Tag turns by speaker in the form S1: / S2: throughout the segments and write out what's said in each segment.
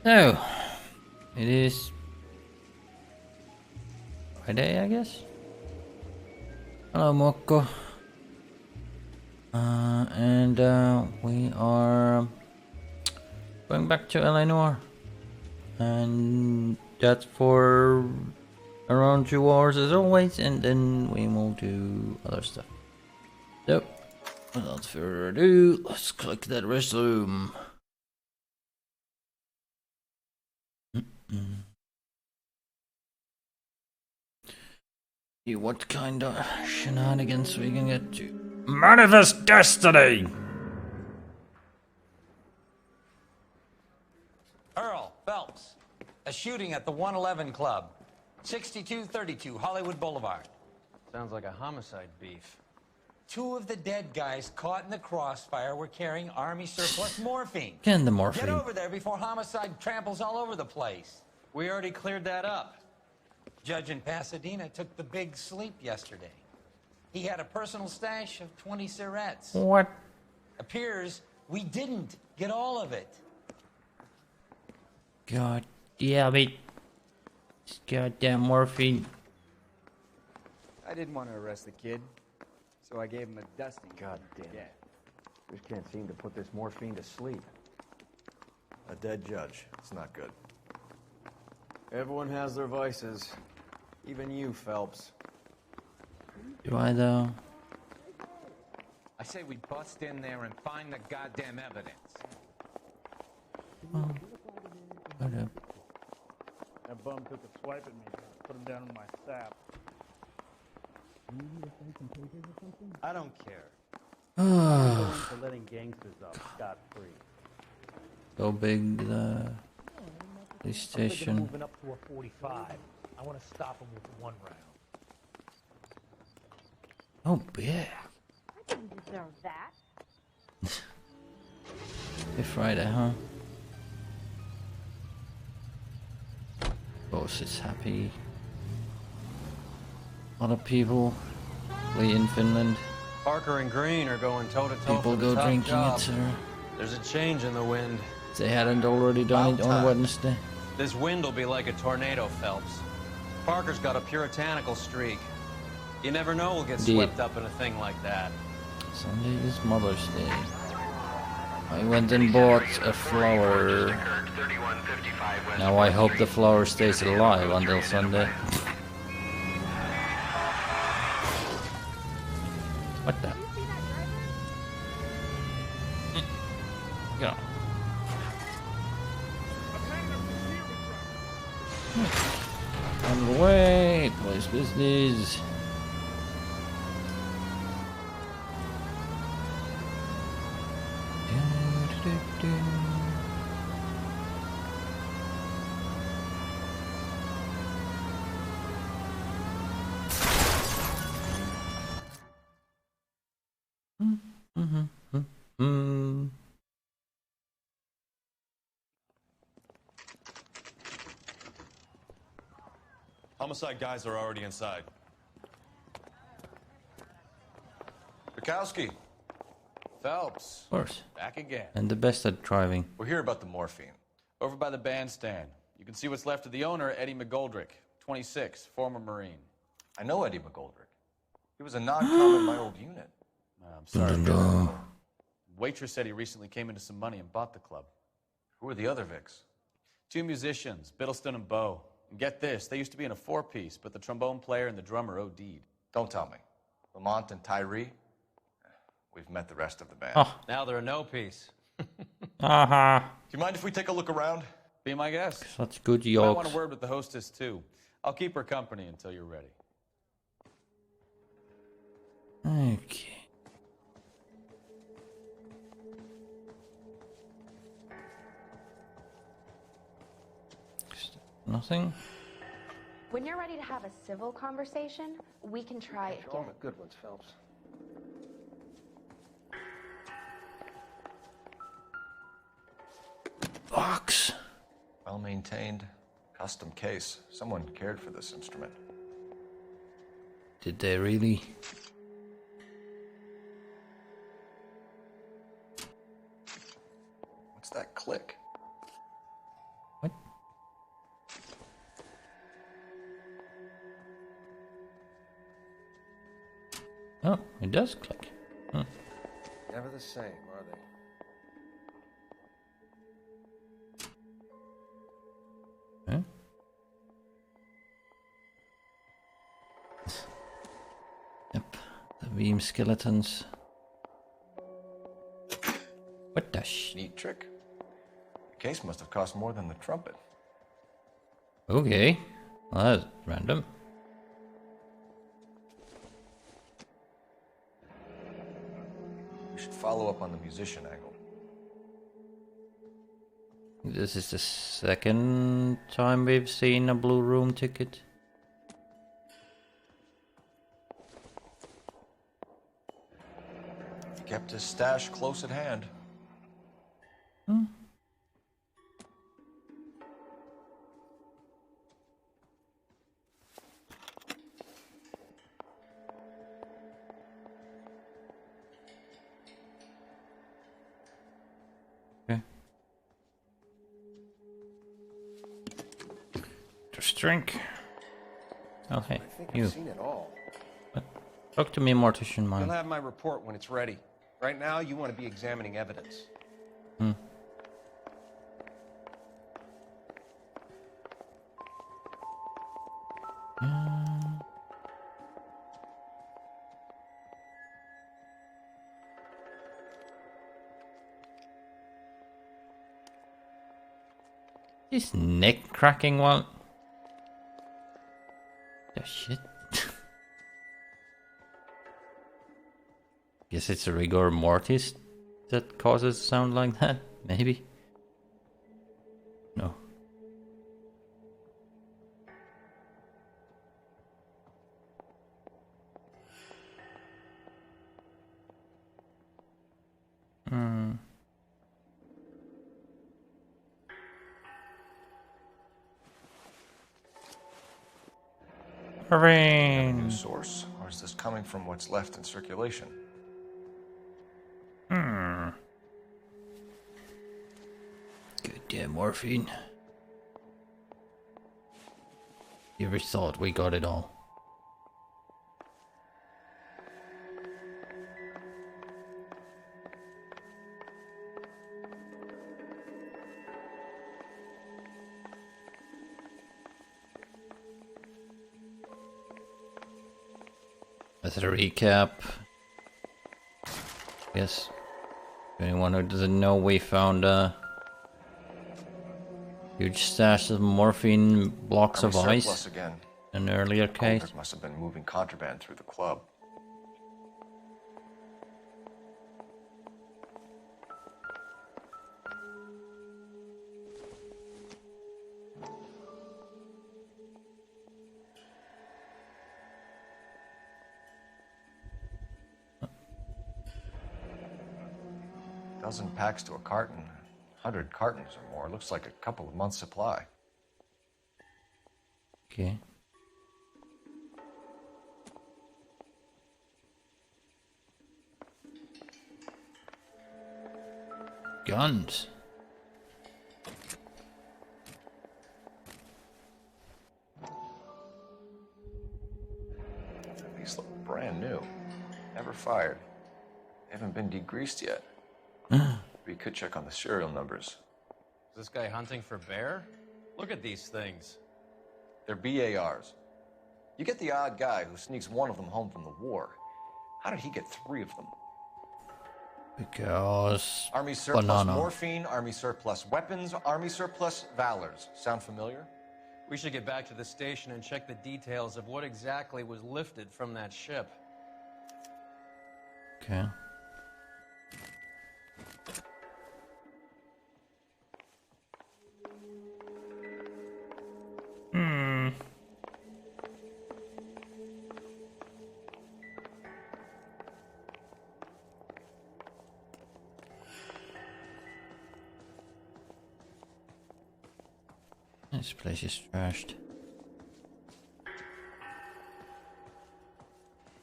S1: So, it is Friday, I guess. Hello, Moko. And we are going back to Noire. And that's for around 2 hours as always, and then we will do other stuff. So, without further ado, let's click that resume. See what kind of shenanigans we can get to. Manifest Destiny!
S2: Earl Phelps, a shooting at the 111 Club, 6232 Hollywood Boulevard.
S3: Sounds like a homicide beef.
S2: 2 of the dead guys caught in the crossfire were carrying Army surplus morphine.
S1: Get the morphine.
S2: Get over there before homicide tramples all over the place.
S3: We already cleared that up.
S2: Judge in Pasadena took the big sleep yesterday. He had a personal stash of 20 cigarettes.
S1: What?
S2: Appears we didn't get all of it.
S1: God damn it. This goddamn morphine.
S4: I didn't want to arrest the kid, so I gave him a dusting.
S5: God damn it. Just can't seem to put this morphine to sleep. A dead judge. It's not good. Everyone has their vices. Even you, Phelps.
S1: Do I though?
S3: I say we bust in there and find the goddamn evidence.
S1: Oh. Whatever.
S6: That bum took a swipe at me. Put him down in my sap.
S4: I don't care.
S1: Oh,
S6: For letting gangsters off scot-free.
S1: so big the police station.
S7: Moving up to a 45. I want to stop him with one round.
S1: Oh yeah.
S8: I didn't deserve that.
S1: It's Friday, huh? Boss is happy. A lot of people play in Finland.
S3: Parker and Green are going toe-to-toe
S1: People
S3: for the
S1: go
S3: top
S1: drinking,
S3: job.
S1: etc.
S3: There's a change in the wind.
S1: They hadn't already done it on Wednesday.
S3: This wind will be like a tornado, Phelps. Parker's got a puritanical streak. You never know we'll get
S1: Indeed.
S3: swept up in a thing like that.
S1: Sunday is Mother's Day. I went and bought a flower. Now I hope the flower stays alive until Sunday. What the? Go. On the way, place business.
S9: Homicide guys are already inside. Bukowski.
S2: Phelps,
S1: Of course.
S2: back again.
S1: And the best at driving.
S9: We're here about the morphine.
S10: Over by the bandstand. You can see what's left of the owner, Eddie McGoldrick, 26, former Marine.
S9: I know Eddie McGoldrick. He was a non-com in my old unit.
S10: I'm sorry.
S1: Dun, dun, dun.
S10: Waitress said he recently came into some money and bought the club.
S9: Who are the other Vics?
S10: 2 musicians, Biddleston and Bow. And get this, they used to be in a 4-piece, but the trombone player and the drummer OD'd.
S9: Don't tell me. Lamont and Tyree? We've met the rest of the band.
S1: Oh.
S3: Now they're a no-piece.
S1: Aha.
S9: Do you mind if we take a look around?
S10: Be my guest.
S1: Such good
S10: You might
S1: yokes.
S10: want a word with the hostess, too. I'll keep her company until you're ready.
S1: Okay. Nothing?
S8: When you're ready to have a civil conversation, we can try again.
S5: All the good ones, Phelps.
S1: Box.
S9: Well maintained. Custom case. Someone cared for this instrument.
S1: Did they really?
S9: What's that click?
S1: Oh, it does click. Huh.
S5: Never the same, are they?
S1: Huh? Yep, the beam skeletons. What the sh...
S9: Neat trick. The case must have cost more than the trumpet.
S1: Okay, well, that's random.
S9: We should follow up on the musician angle.
S1: This is the second time we've seen a blue room ticket.
S9: He kept his stash close at hand.
S1: Hmm. Okay. Just drink. Oh hey,
S5: I think
S1: you.
S5: I've seen it all.
S1: Talk to me, Mortician
S2: You'll
S1: Man.
S2: have my report when it's ready. Right now, you want to be examining evidence.
S1: Hmm. This neck cracking one. The shit. Guess it's a rigor mortis that causes sound like that, maybe? No. Hmm.
S9: Have a
S1: Hooray!
S9: new source, or is this coming from what's left in circulation?
S1: Hmm. Good damn morphine. You ever thought we got it all? As a recap, yes. Anyone who doesn't know, we found a huge stash of morphine blocks of
S9: Army
S1: ice
S9: surplus again.
S1: in an earlier case.
S9: Goldberg must have been moving contraband through the club. Dozen packs to a carton, 100 cartons or more. Looks like a couple of months' supply.
S1: Okay. Guns.
S9: These look brand new. Never fired. They haven't been degreased yet. We could check on the serial numbers.
S3: Is this guy hunting for bear? Look at these things.
S9: They're BARs. You get the odd guy who sneaks one of them home from the war. How did he get 3 of them?
S1: Because
S9: Army surplus
S1: banana.
S9: morphine, Army surplus weapons, Army surplus valors. Sound familiar?
S3: We should get back to the station and check the details of what exactly was lifted from that ship.
S1: Okay. Hmm. This place is trashed.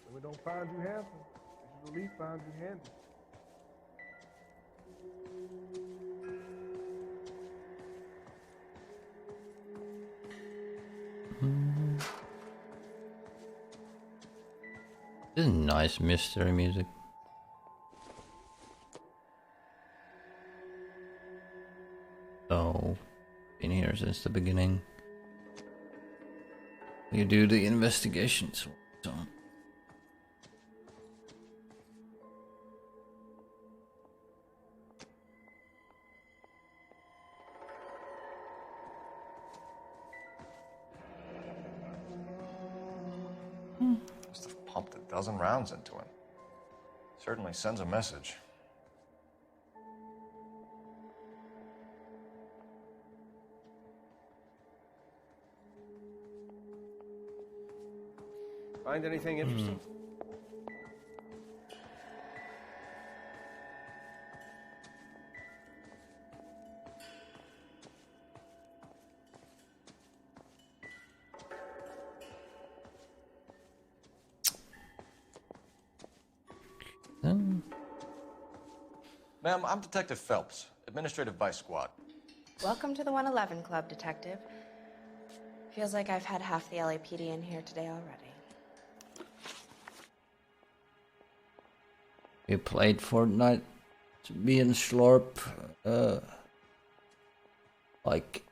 S6: If we don't find you handsome, we should at least find you handy.
S1: This is nice mystery music. So, been here since the beginning. You do the investigations. So.
S9: Must have pumped a dozen rounds into him. Certainly sends a message.
S5: Find anything interesting?
S9: Ma'am, I'm Detective Phelps, Administrative Vice Squad.
S8: Welcome to the 111 Club, Detective. Feels like I've had half the LAPD in here today already.
S1: We played Fortnite to be in Slurp like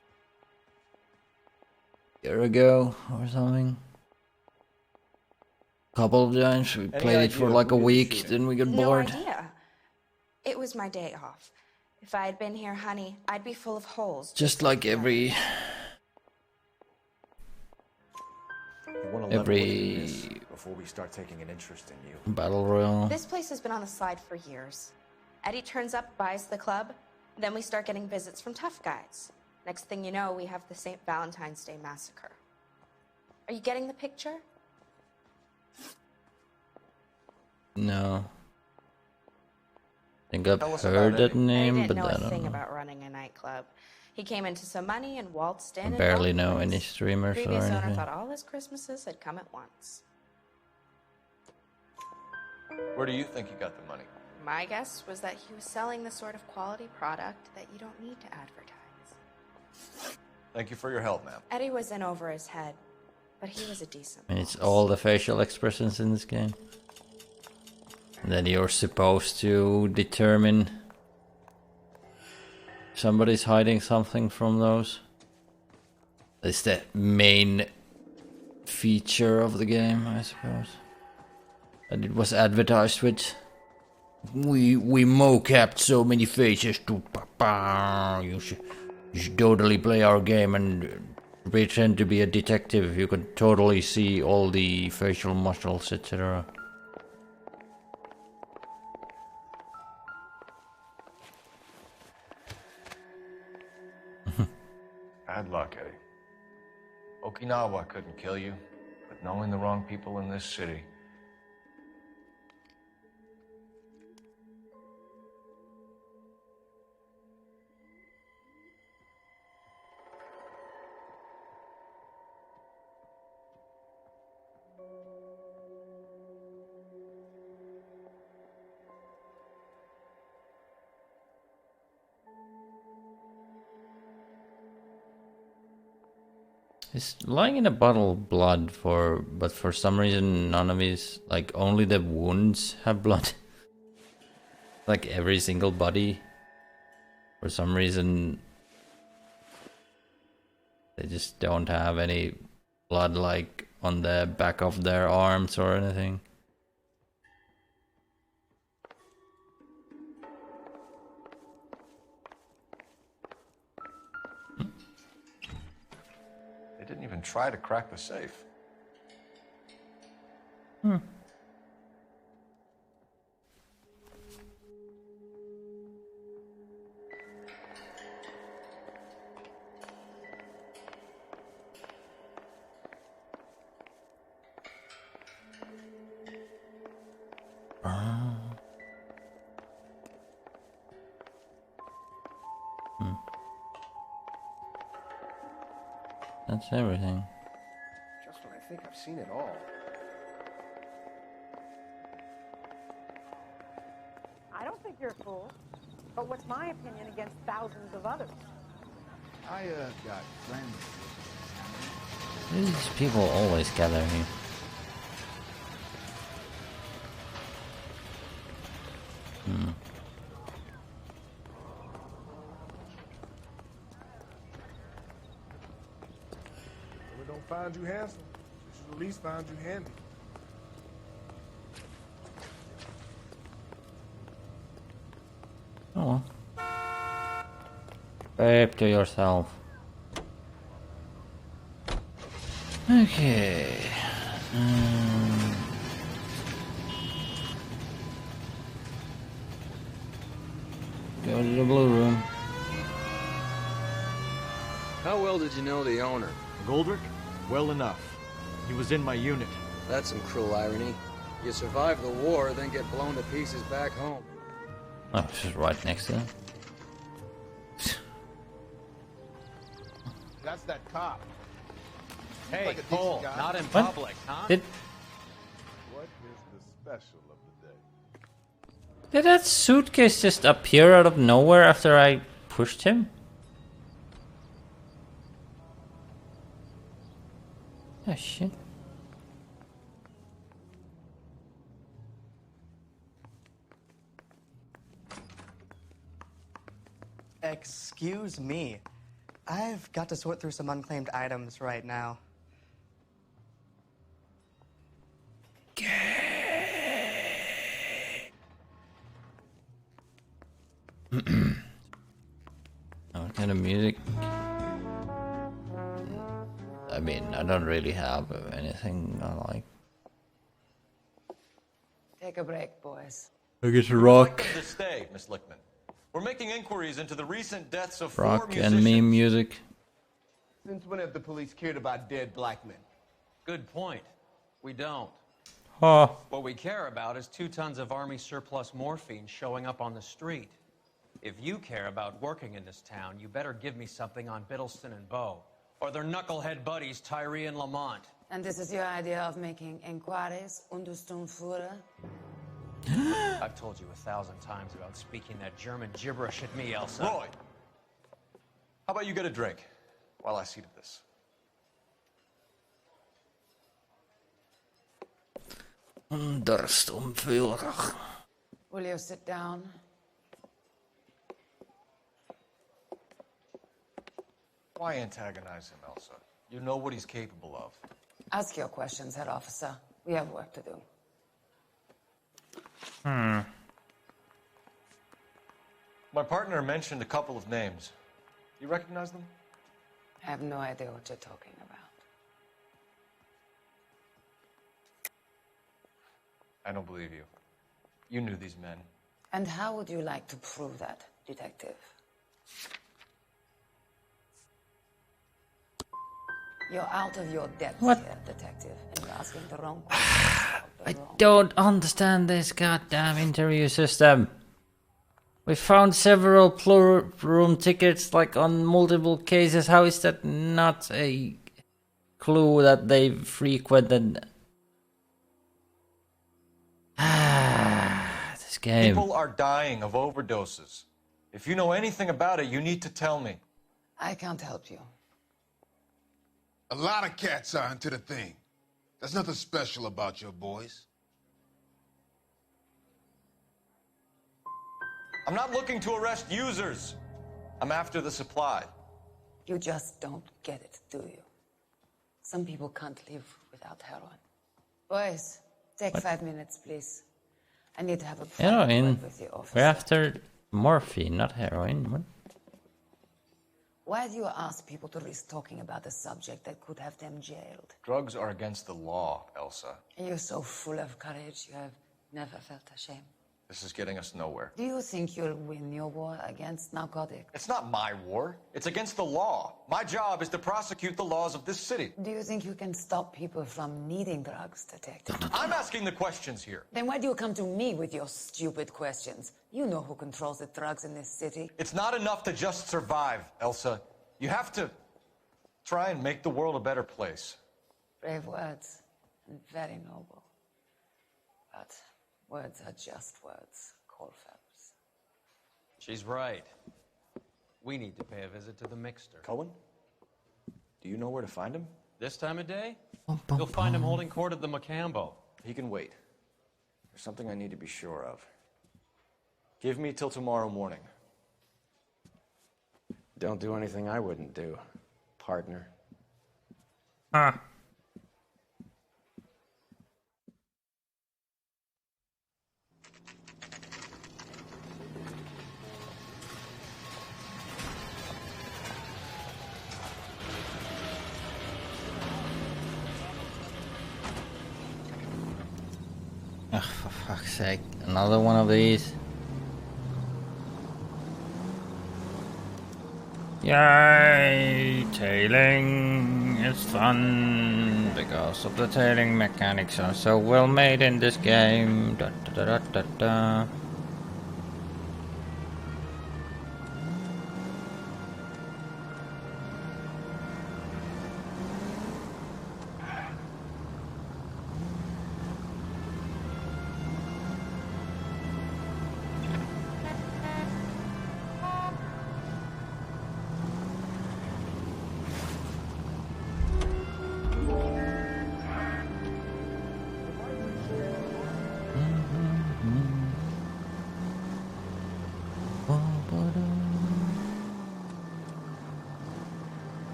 S1: a year ago or something. Couple of times we played it for like a week, then we got bored.
S8: No idea. It was my day off. If I had been here, honey, I'd be full of holes.
S1: Just like every
S5: before we start taking an interest in you.
S1: battle royale.
S8: This place has been on the slide for years. Eddie turns up, buys the club, then we start getting visits from tough guys. Next thing you know, we have the St. Valentine's Day massacre. Are you getting the picture?
S1: No. I think I've
S9: Tell us
S1: heard
S9: about
S1: that
S9: Eddie.
S1: name,
S8: Eddie
S1: but
S8: didn't know
S1: I
S8: a
S1: don't
S8: thing
S1: know.
S8: about running a nightclub. He came into some money and waltzed in.
S1: I
S8: and
S1: barely
S8: bought the
S1: know
S8: place.
S1: any streamers or
S8: Previous owner
S1: anything.
S8: thought all his Christmases had come at once.
S9: Where do you think he got the money?
S8: My guess was that he was selling the sort of quality product that you don't need to advertise.
S9: Thank you for your help, ma'am.
S8: Eddie was in over his head, but he was a decent
S1: And it's
S8: boss.
S1: all the facial expressions in this game. And then you're supposed to determine somebody's hiding something from those. It's the main feature of the game, I suppose. And it was advertised with we mocapped so many faces to you should totally play our game and pretend to be a detective. You can totally see all the facial muscles, etc.
S9: Bad luck, Eddie. Okinawa couldn't kill you, but knowing the wrong people in this city.
S1: It's lying in a bottle of blood but for some reason none of his, like only the wounds have blood. Like every single body, for some reason, they just don't have any blood like on the back of their arms or anything.
S9: They didn't even try to crack the safe.
S1: That's everything.
S5: Just when I think I've seen it all.
S11: I don't think you're a fool. But what's my opinion against thousands of others?
S12: I got friends.
S1: These people always gather here.
S13: If we don't find you handsome, we should at least find you handy.
S1: Oh. Babe to yourself. Okay. Go to the blue room.
S14: How well did you know the owner?
S5: Goldrick? Well enough. He was in my unit.
S14: That's some cruel irony. You survive the war, then get blown to pieces back home.
S1: Oh, she's right next to him.
S12: That's that cop.
S10: Hey,
S12: like a
S10: Cole,
S12: decent guy.
S10: not in
S1: What?
S10: public, huh?
S1: Did
S13: What is the special of the day?
S1: did that suitcase just appear out of nowhere after I pushed him? Oh shit.
S15: Excuse me. I've got to sort through some unclaimed items right now.
S1: What kind of music? I mean, I don't really have anything I like.
S11: Take a break, boys.
S1: I guess rock.
S3: To stay, Miss Lickman. We're making inquiries into the recent deaths of
S1: Rock
S3: four
S1: and
S3: musicians.
S1: meme music.
S12: Since when have the police cared about dead black men?
S3: Good point. We don't.
S1: Huh.
S3: What we care about is 2 tons of Army surplus morphine showing up on the street. If you care about working in this town, you better give me something on Biddleston and Bow, or their knucklehead buddies Tyree and Lamont.
S11: And this is your idea of making inquiries, Untersturmführer?
S3: I've told you 1,000 times about speaking that German gibberish at me, Elsa.
S9: Roy, how about you get a drink while I see to this?
S1: Untersturmführer.
S11: Will you sit down?
S9: Why antagonize him, Elsa? You know what he's capable of.
S11: Ask your questions, head officer. We have work to do.
S9: My partner mentioned a couple of names. You recognize them?
S11: I have no idea what you're talking about.
S9: I don't believe you. You knew these men.
S11: And how would you like to prove that, detective? You're out of your depth
S1: What?
S11: here, detective, and you're asking the wrong questions.
S1: I don't understand this goddamn interview system. We found several plural room tickets like on multiple cases. How is that not a clue that they frequented? This game.
S9: People are dying of overdoses. If you know anything about it, you need to tell me.
S11: I can't help you.
S12: A lot of cats are into the thing. There's nothing special about your boys.
S9: I'm not looking to arrest users. I'm after the supply.
S11: You just don't get it, do you? Some people can't live without heroin. Boys, take 5 minutes, please. I need to have a private
S1: Heroin.
S11: word with the officer.
S1: We're after morphine, not heroin. What?
S11: Why do you ask people to risk talking about a subject that could have them jailed?
S9: Drugs are against the law, Elsa.
S11: You're so full of courage, you have never felt ashamed.
S9: This is getting us nowhere.
S11: Do you think you'll win your war against narcotics?
S9: It's not my war. It's against the law. My job is to prosecute the laws of this city.
S11: Do you think you can stop people from needing drugs, detective?
S9: I'm asking the questions here.
S11: Then why do you come to me with your stupid questions? You know who controls the drugs in this city.
S9: It's not enough to just survive, Elsa. You have to try and make the world a better place.
S11: Brave words, and very noble. But words are just words, Cole Phelps.
S3: She's right. We need to pay a visit to the Mixter.
S9: Cohen? Do you know where to find him?
S3: This time of day? You'll find him holding court at the Macambo.
S9: He can wait. There's something I need to be sure of.
S5: Give me till tomorrow morning.
S14: Don't do anything I wouldn't do, partner.
S1: Ah. Ugh, for fuck's sake, another one of these. Yay! Tailing is fun because of the tailing mechanics are so well made in this game. Da, da, da, da, da.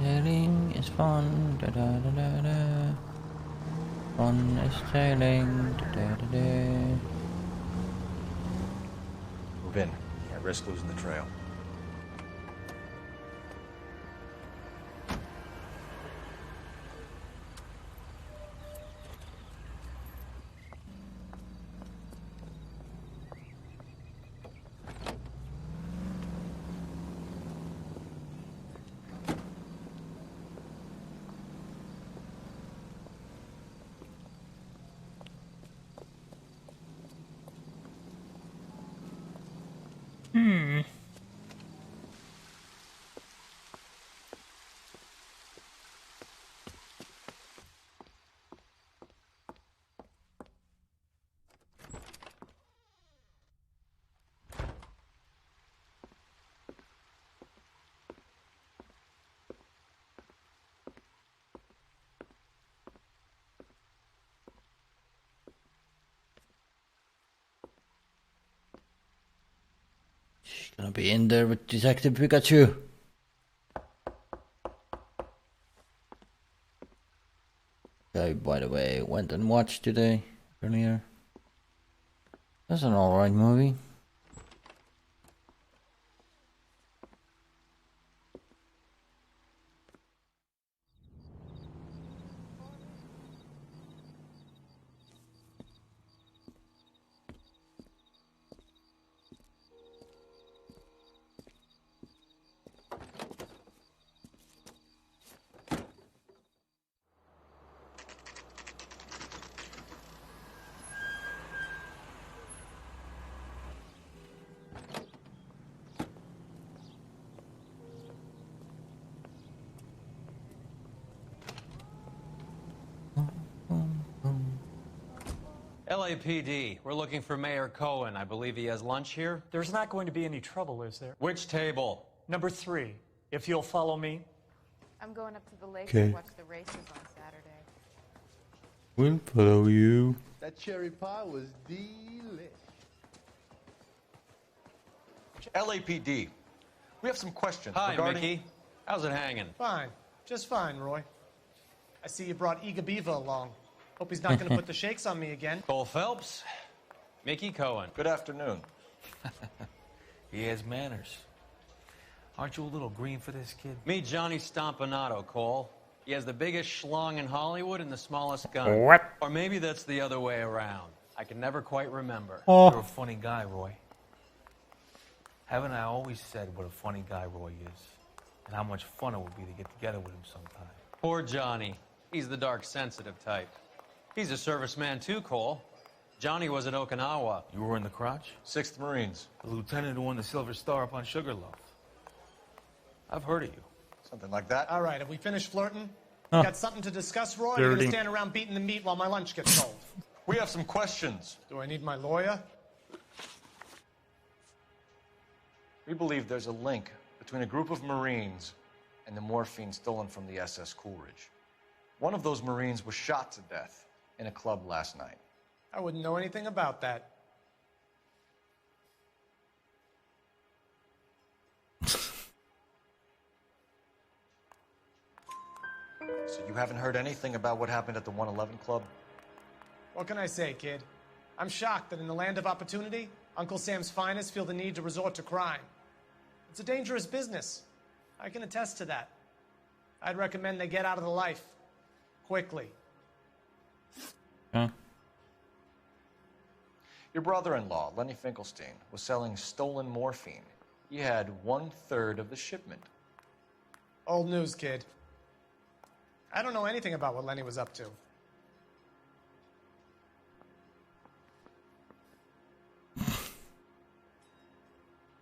S1: Sailing is fun, da da da da da. Fun is sailing, da da da da.
S5: Move in. Can't risk losing the trail.
S1: She's gonna be in there with Detective Pikachu. I, by the way, went and watched today, earlier. That's an alright movie.
S3: LAPD, we're looking for Mayor Cohen. I believe he has lunch here.
S16: There's not going to be any trouble, is there?
S3: Which table?
S16: Number 3, if you'll follow me.
S17: I'm going up to the lake
S1: Okay.
S17: to watch the races on Saturday.
S1: We'll follow you.
S13: That cherry pie was delish.
S9: LAPD. We have some questions
S3: Hi,
S9: regarding...
S3: Mickey. How's it hanging?
S15: Fine. Just fine, Roy. I see you brought Iga Beaver along. Hope he's not going to put the shakes on me again.
S3: Cole Phelps, Mickey Cohen.
S9: Good afternoon.
S7: He has manners. Aren't you a little green for this kid?
S3: Meet Johnny Stompanato, Cole. He has the biggest schlong in Hollywood and the smallest gun.
S1: What?
S3: Or maybe that's the other way around. I can never quite remember.
S7: You're a funny guy, Roy. Haven't I always said what a funny guy Roy is? And how much fun it would be to get together with him sometime.
S3: Poor Johnny. He's the dark, sensitive type. He's a serviceman too, Cole. Johnny was at Okinawa.
S7: You were in the crotch?
S9: 6th Marines.
S7: The lieutenant who won the Silver Star up on Sugarloaf. I've heard of you.
S9: Something like that.
S15: All right, have we finished flirting?
S1: Huh.
S15: Got something to discuss, Roy? Or are you going
S1: Dirty.
S15: to stand around beating the meat while my lunch gets cold?
S9: We have some questions.
S15: Do I need my lawyer?
S5: We believe there's a link between a group of Marines and the morphine stolen from the SS Coolidge. One of those Marines was shot to death in a club last night.
S15: I wouldn't know anything about that.
S5: So you haven't heard anything about what happened at the 111 Club?
S15: What can I say, kid? I'm shocked that in the land of opportunity, Uncle Sam's finest feel the need to resort to crime. It's a dangerous business. I can attest to that. I'd recommend they get out of the life. Quickly.
S1: Huh?
S5: Your brother-in-law, Lenny Finkelstein, was selling stolen morphine. He had 1/3 of the shipment.
S15: Old news, kid. I don't know anything about what Lenny was up to.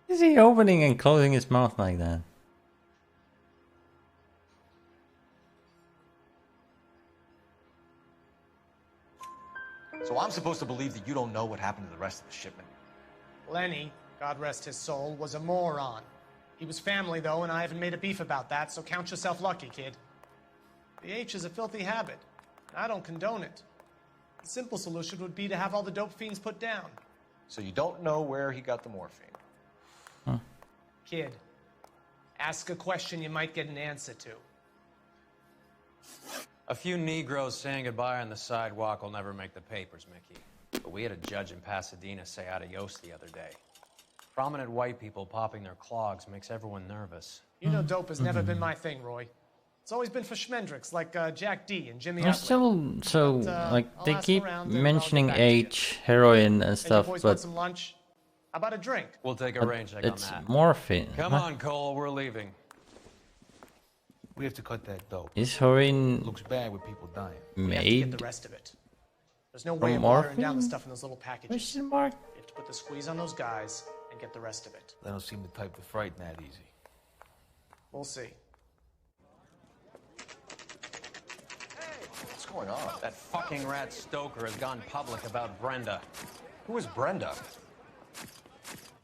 S1: Is he opening and closing his mouth like that?
S5: So I'm supposed to believe that you don't know what happened to the rest of the shipment?
S15: Lenny, God rest his soul, was a moron. He was family, though, and I haven't made a beef about that, so count yourself lucky, kid. The H is a filthy habit, and I don't condone it. The simple solution would be to have all the dope fiends put down.
S5: So you don't know where he got the morphine?
S1: Huh.
S15: Kid, ask a question you might get an answer to.
S3: A few Negroes saying goodbye on the sidewalk will never make the papers, Mickey. But we had a judge in Pasadena say adios the other day. Prominent white people popping their clogs makes everyone nervous.
S15: You know dope has never been my thing, Roy. It's always been for schmendricks like Jack D and Jimmy
S1: I'm
S15: Utley.
S1: still so like
S15: I'll
S1: they
S15: ask
S1: keep
S15: around and I'll get
S1: mentioning
S15: back to you.
S1: H, heroin and
S15: Hey,
S1: stuff,
S15: you boys want
S1: but
S15: some lunch? How about a drink?
S3: We'll take a
S1: but
S3: rain check on
S1: it's
S3: that.
S1: morphine.
S3: Come
S1: What?
S3: on, Cole, we're leaving.
S7: We have to cut that dope.
S1: Is heroin
S7: Looks bad with people dying.
S15: We have to get
S1: made?
S15: the rest of it. There's no
S1: From
S15: way of watering down the
S1: morphine?
S15: stuff in those little packages.
S1: Question mark?
S15: You have to put the squeeze on those guys and get the rest of it.
S7: They don't seem the type to frighten that easy.
S15: We'll see.
S5: What's going on?
S3: That fucking rat Stoker has gone public about Brenda.
S5: Who is Brenda?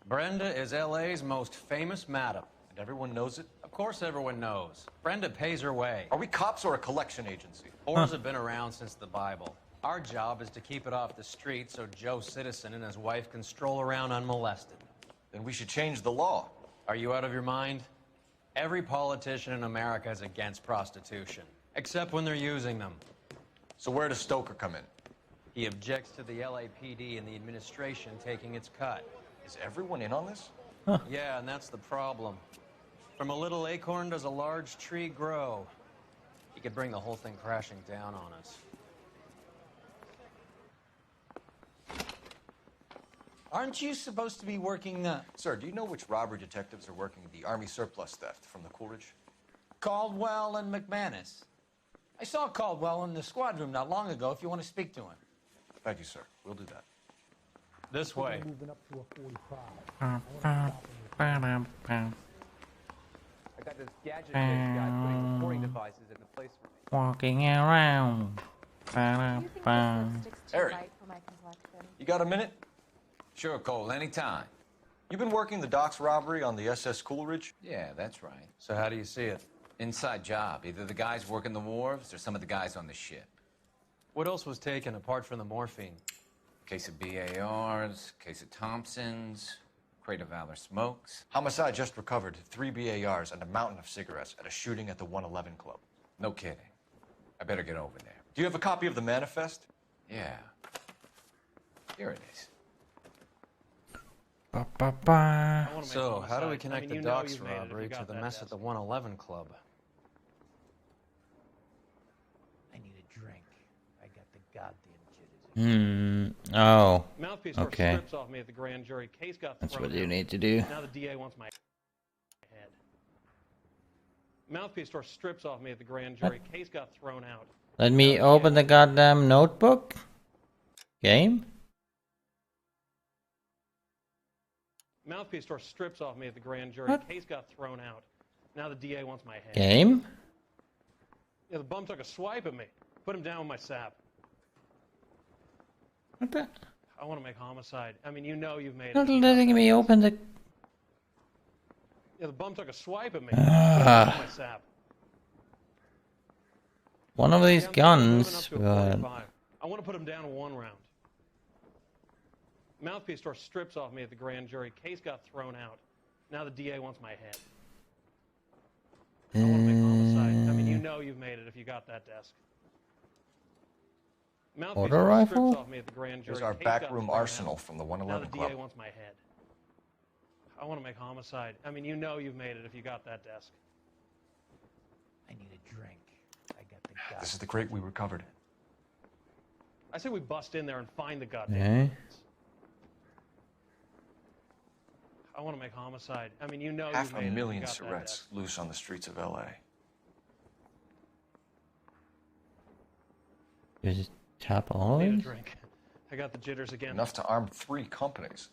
S3: Brenda is LA's most famous madam.
S5: And everyone knows it?
S3: Of course everyone knows. Brenda pays her way.
S5: Are we cops or a collection agency?
S3: Whores have been around since the Bible. Our job is to keep it off the street so Joe Citizen and his wife can stroll around unmolested.
S5: Then we should change the law.
S3: Are you out of your mind? Every politician in America is against prostitution, except when they're using them.
S5: So where does Stoker come in?
S3: He objects to the LAPD and the administration taking its cut.
S5: Is everyone in on this?
S3: Yeah, and that's the problem. From a little acorn does a large tree grow. He could bring the whole thing crashing down on us.
S2: Aren't you supposed to be working,
S5: Sir, do you know which robbery detectives are working the Army surplus theft from the Coolidge?
S2: Caldwell and McManus? I saw Caldwell in the squad room not long ago if you want to speak to him.
S5: Thank you, sir. We'll do that.
S3: This way.
S6: Moving up to a 45.
S18: I got this gadget guy putting recording devices in the place for me.
S1: Walking around.
S5: Harry, you got a minute?
S14: Sure, Cole, anytime.
S5: You've been working the docks robbery on the SS Coolidge?
S14: Yeah, that's right.
S3: So how do you see it?
S14: Inside job. Either the guys working the wharves or some of the guys on the ship.
S3: What else was taken apart from the morphine?
S14: Case of BARs, case of Thompsons, crate of Valor smokes.
S5: Homicide just recovered 3 BARs and a mountain of cigarettes at a shooting at the 111 Club.
S14: No kidding. I better get over there.
S5: Do you have a copy of the manifest?
S14: Yeah. Here it is.
S3: So, how do we connect the docks robbery to the mess at the 111 Club?
S18: I need a drink. I got the goddamn jitters.
S1: Oh.
S19: Mouthpiece
S1: Okay.
S19: strips off me at the grand jury. Case got
S1: That's
S19: thrown
S1: what you
S19: out.
S1: need to do.
S19: Now the DA wants my head. Mouthpiece store strips off me at the grand jury. Case got thrown out.
S1: Let me open the goddamn notebook. Game?
S19: Mouthpiece store strips off me at the grand jury.
S1: What?
S19: Case got thrown out. Now the DA wants my head.
S1: Game?
S19: Yeah, the bum took a swipe at me. Put him down with my sap.
S1: What the?
S19: I want to make homicide. I mean, you know you've made
S1: Not
S19: it.
S1: letting me open the
S19: Yeah, the bum took a swipe at me.
S1: Ah.
S19: My sap.
S1: One of these
S19: Yeah, I'm
S1: guns,
S19: moving up to a
S1: but
S19: 45. I want to put him down in 1 round. Mouthpiece tore strips off me at the grand jury. Case got thrown out. Now the DA wants my head. I want to make homicide. I mean, you know you've made it if you got that desk. Mouthpiece
S1: Auto
S19: tore
S1: rifle?
S19: strips off me at the grand jury.
S9: Here's our
S19: Case got
S9: backroom
S19: thrown
S9: arsenal
S19: out.
S9: from the
S19: Now
S9: 111
S19: the
S9: Club.
S19: DA wants my head. I want to make homicide. I mean, you know you've made it if you got that desk.
S18: I need a drink. I got the
S9: This is the crate we recovered.
S19: I say we bust in there and find the goddamn.
S1: okay.
S19: I want to make homicide. I mean, you know you've made it if you
S9: 500,000
S19: got that
S9: cigarettes
S19: desk.
S9: loose on the streets of LA.
S1: You just tap all of
S19: Need a
S1: these?
S19: drink. I got the jitters again.
S9: Enough to arm 3 companies.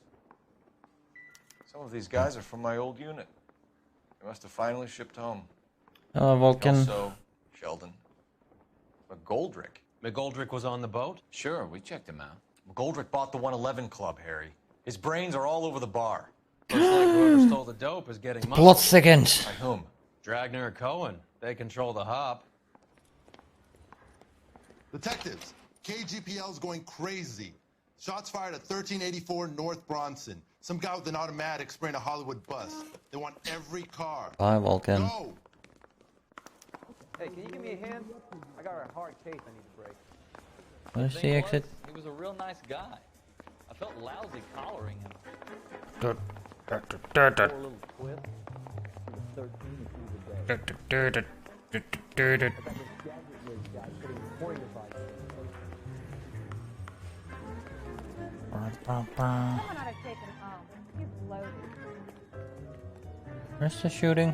S9: Some of these guys are from my old unit. They must have finally shipped home.
S1: Hello, Vulcan.
S9: Also, Sheldon. McGoldrick.
S3: McGoldrick was on the boat?
S14: Sure, we checked him out.
S5: McGoldrick bought the 111 Club, Harry. His brains are all over the bar.
S3: Looks like whoever stole the dope is getting muscle.
S1: Plot second.
S5: By whom?
S3: Dragner or Cohen. They control the hop.
S20: Detectives, KGPL's going crazy. Shots fired at 1384 North Bronson. Some guy with an automatic spraying a Hollywood bus. They want every car.
S1: Bye, Vulcan.
S20: Go!
S21: Hey, can you give me a hand? I got a hard case I need to break.
S1: Where's the exit?
S22: He was a real nice guy. I felt lousy collaring him.
S1: Dut, dut, dut, dut,
S22: Poor
S1: dut.
S22: little twist. He was 13 if he was a day.
S1: Dut, dut, dut, dut, dut, dut, dut.
S22: I bet this gadget whiz guy said he was pointed by you.
S1: Ba, ba.
S17: Someone ought to take him home. He's loaded.
S1: Where's the shooting?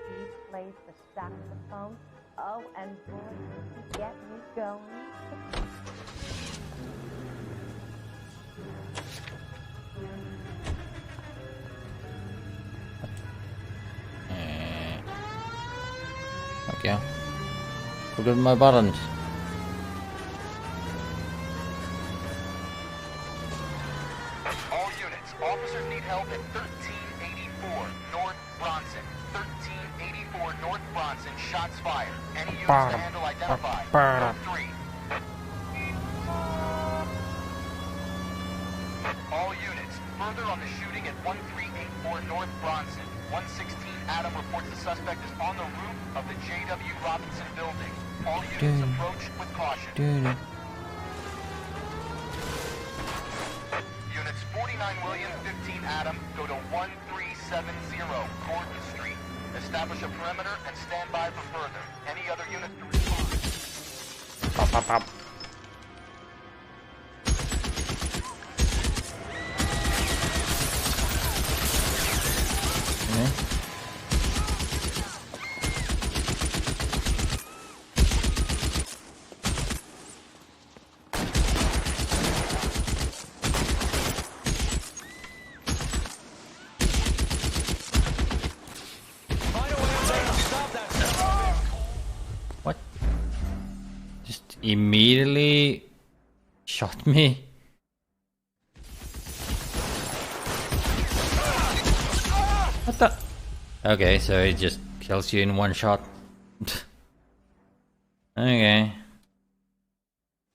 S23: He plays the saxophone. Oh, and boy, does he get me going.
S1: Okay. Look at my buttons.
S24: All units, officers need help at 1384 North Bronson. 1384 North Bronson, shots fired. Any units to handle identify. Code 3. All units, further on the shooting at 1384 North Bronson. 116 Adam reports the suspect is on the roof of the J.W. Robinson building. All units approach with caution. Units 49 William, 15 Adam, go to 1370 Gordon Street. Establish a perimeter and stand by for further. Any other units to respond.
S1: Pop, pop, pop. Okay. What? Just immediately shot me? What the? Okay, so it just kills you in one shot. Okay.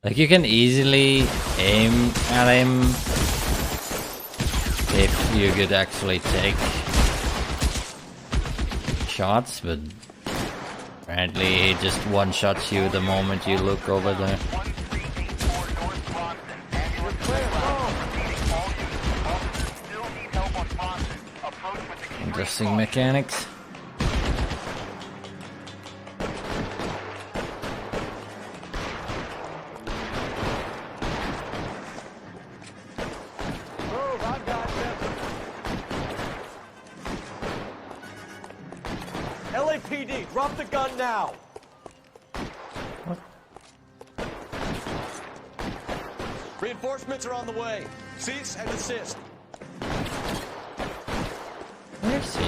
S1: Like you can easily aim at him if you could actually take shots, but apparently he just one-shots you the moment you look over there. Interesting mechanics.
S21: Move, I got you.
S5: LAPD, drop the gun now! Reinforcements are on the way. Cease and desist.
S1: Where is he?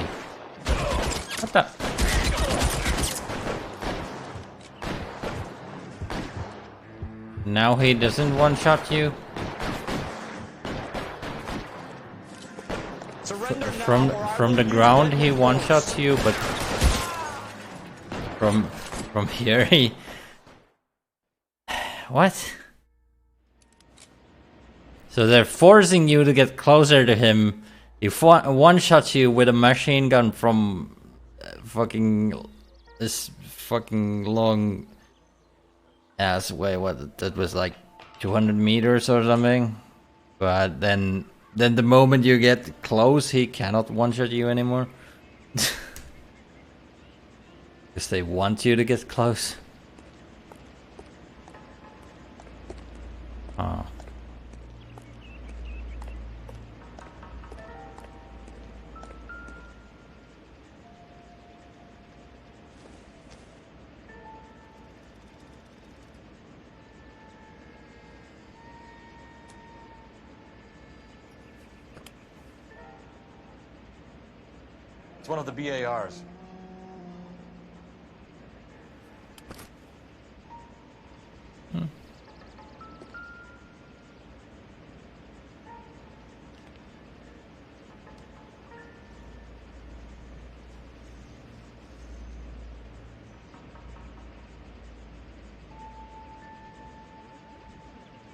S1: What the? Now he doesn't one-shot you?
S5: Surrender
S1: from the ground he one-shots you, but from here he... What? So they're forcing you to get closer to him. He one-shots you with a machine gun from this fucking long ass way. What, that was like 200 meters or something. But then the moment you get close, he cannot one-shot you anymore. Because they want you to get close. Oh.
S5: It's one of the BARs.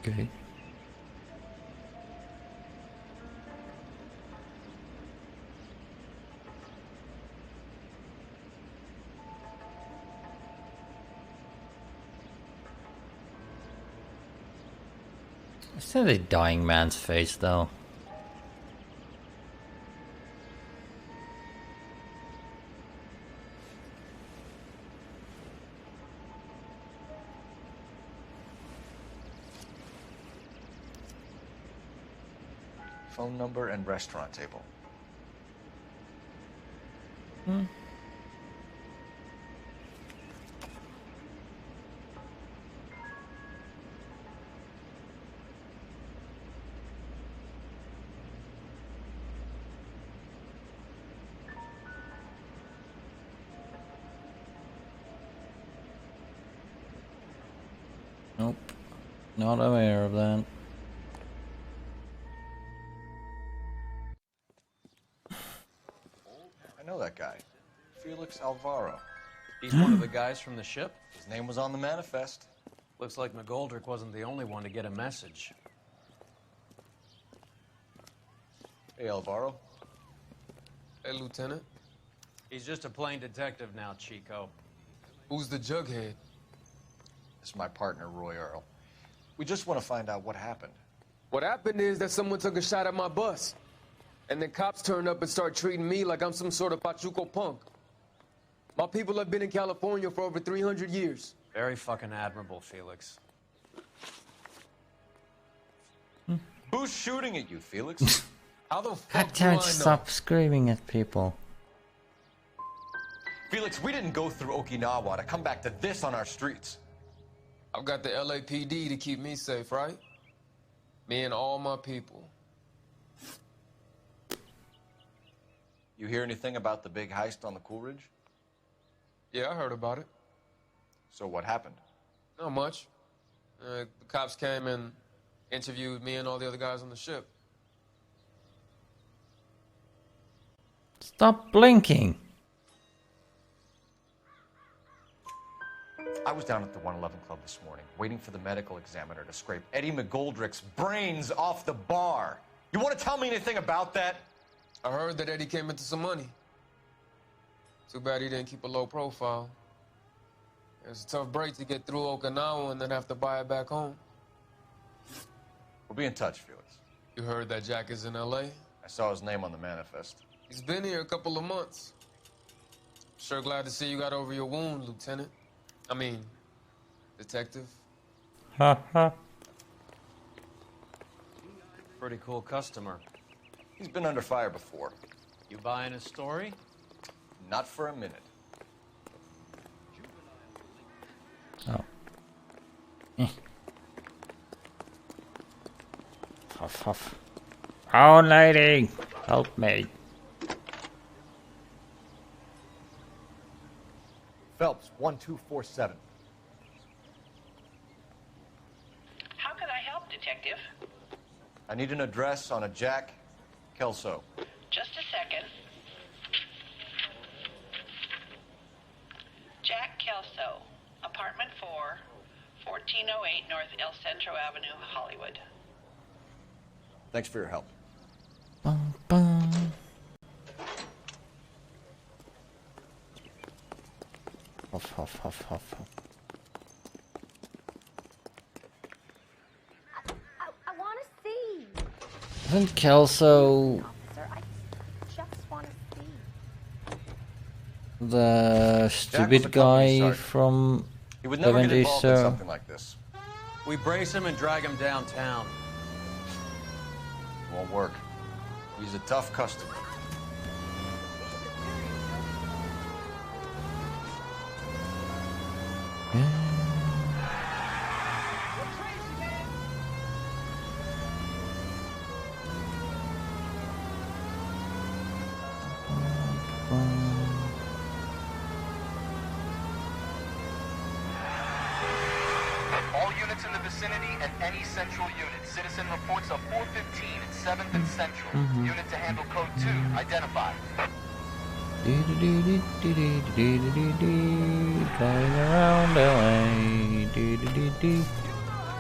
S1: Okay. Is that a dying man's face, though?
S5: Phone number and restaurant table.
S1: Nope. Not aware of that.
S5: I know that guy. Felix Alvaro.
S3: He's one of the guys from the ship?
S5: His name was on the manifest.
S3: Looks like McGoldrick wasn't the only one to get a message.
S5: Hey, Alvaro.
S4: Hey, Lieutenant.
S3: He's just a plain detective now, Chico.
S4: Who's the jughead?
S5: This is my partner, Roy Earl. We just want to find out what happened.
S4: What happened is that someone took a shot at my bus. And then cops turned up and start treating me like I'm some sort of Pachuco punk. My people have been in California for over 300 years.
S3: Very fucking admirable, Felix.
S5: Who's shooting at you, Felix?
S4: How the
S1: I
S4: fuck do I
S1: can't
S4: know?
S1: stop screaming at people.
S5: Felix, we didn't go through Okinawa to come back to this on our streets.
S4: I've got the LAPD to keep me safe, right? Me and all my people.
S5: You hear anything about the big heist on the Coolidge?
S4: Yeah, I heard about it.
S5: So what happened?
S4: Not much. The cops came and interviewed me and all the other guys on the ship.
S1: Stop blinking.
S5: I was down at the 111 Club this morning, waiting for the medical examiner to scrape Eddie McGoldrick's brains off the bar. You want to tell me anything about that?
S4: I heard that Eddie came into some money. Too bad he didn't keep a low profile. It was a tough break to get through Okinawa and then have to buy it back home.
S5: We'll be in touch, Felix.
S4: You heard that Jack is in L.A.?
S5: I saw his name on the manifest.
S4: He's been here a couple of months. Sure glad to see you got over your wound, Lieutenant. I mean, Detective.
S1: Ha ha.
S3: Pretty cool customer.
S5: He's been under fire before.
S3: You buying his story?
S5: Not for a minute.
S1: Oh. Huff huff. Oh, lady, help me.
S5: Phelps, 1247.
S8: How can I help, Detective?
S5: I need an address on a Jack Kelso.
S8: Just a Kelso, apartment 4, 1408 North El Centro Avenue, Hollywood.
S5: Thanks for your help.
S1: Bum, bum. Huff, huff, huff, huff, huff.
S23: I want to see.
S1: Isn't Kelso
S23: Officer, I just want to see.
S1: the stupid guy from
S9: He would never get
S1: 70s,
S9: involved in something like this.
S3: We brace him and drag him downtown.
S9: Won't work. He's a tough customer.
S24: All units in the vicinity and any central unit. Citizen reports of 415 and 7th and Central. Unit to handle code 2, identified.
S1: Going around LA.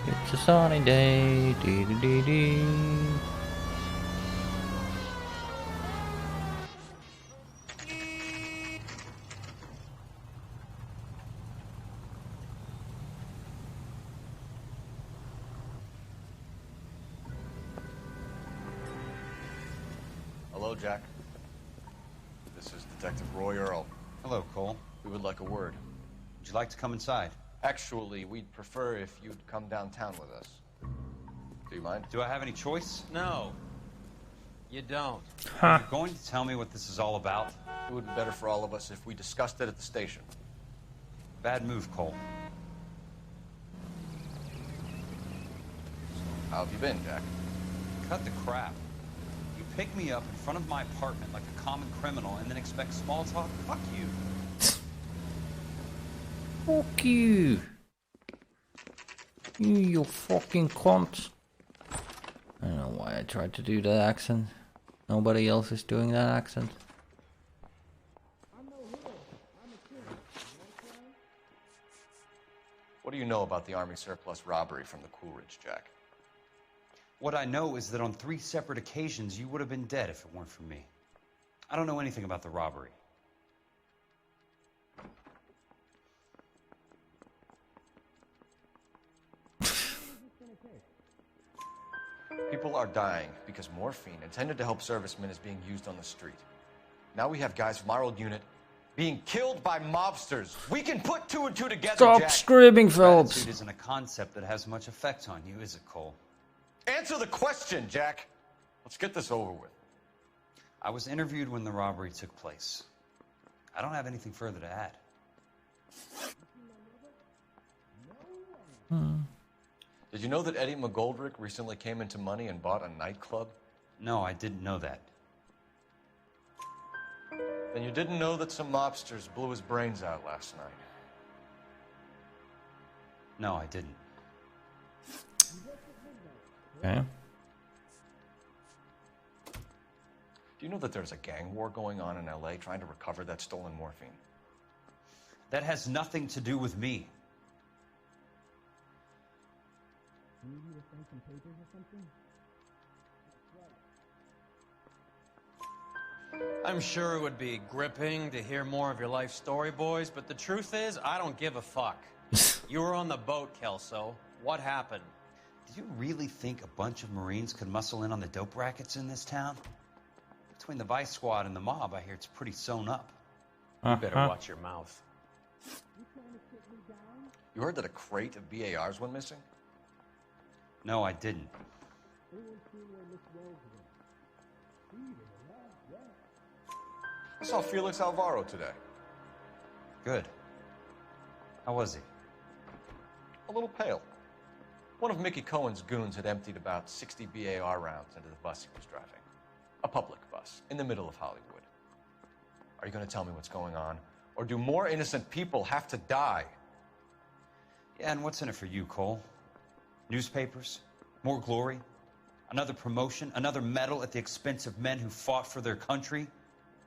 S1: It's a sunny day.
S9: Hello, Jack. This is Detective Roy Earl.
S10: Hello, Cole.
S9: We would like a word.
S10: Would you like to come inside?
S9: Actually, we'd prefer if you'd come downtown with us. Do you mind?
S10: Do I have any choice?
S3: No, you don't.
S10: Are you going to tell me what this is all about?
S9: It would be better for all of us if we discussed it at the station.
S10: Bad move, Cole.
S9: How have you been, Jack?
S10: Cut the crap. You pick me up in front of my apartment like a common criminal and then expect small talk? Fuck you.
S1: Fuck you. You fucking cunt. I don't know why I tried to do that accent. Nobody else is doing that accent.
S9: What do you know about the Army surplus robbery from the Coolidge, Jack?
S10: What I know is that on 3 separate occasions you would have been dead if it weren't for me. I don't know anything about the robbery.
S9: People are dying because morphine intended to help servicemen is being used on the street. Now we have guys from our old unit being killed by mobsters. We can put 2 and 2 together,
S1: Stop
S9: Jack.
S1: screaming, Phelps.
S10: Gratitude isn't a concept that has much effect on you, is it, Cole?
S9: Answer the question, Jack. Let's get this over with.
S10: I was interviewed when the robbery took place. I don't have anything further to add.
S9: Did you know that Eddie McGoldrick recently came into money and bought a nightclub?
S10: No, I didn't know that.
S9: Then you didn't know that some mobsters blew his brains out last night?
S10: No, I didn't.
S1: Okay.
S9: Do you know that there's a gang war going on in LA trying to recover that stolen morphine?
S10: That has nothing to do with me.
S3: I'm sure it would be gripping to hear more of your life story, boys, but the truth is, I don't give a fuck. You were on the boat, Kelso. What happened?
S10: Do you really think a bunch of Marines could muscle in on the dope rackets in this town? Between the Vice Squad and the mob, I hear it's pretty sewn up.
S3: You better watch your mouth.
S9: You heard that a crate of BARs went missing?
S10: No, I didn't.
S9: I saw Felix Alvaro today.
S10: Good. How was he?
S9: A little pale. One of Mickey Cohen's goons had emptied about 60 BAR rounds into the bus he was driving. A public bus, in the middle of Hollywood. Are you going to tell me what's going on? Or do more innocent people have to die?
S10: Yeah, and what's in it for you, Cole? Newspapers? More glory? Another promotion? Another medal at the expense of men who fought for their country?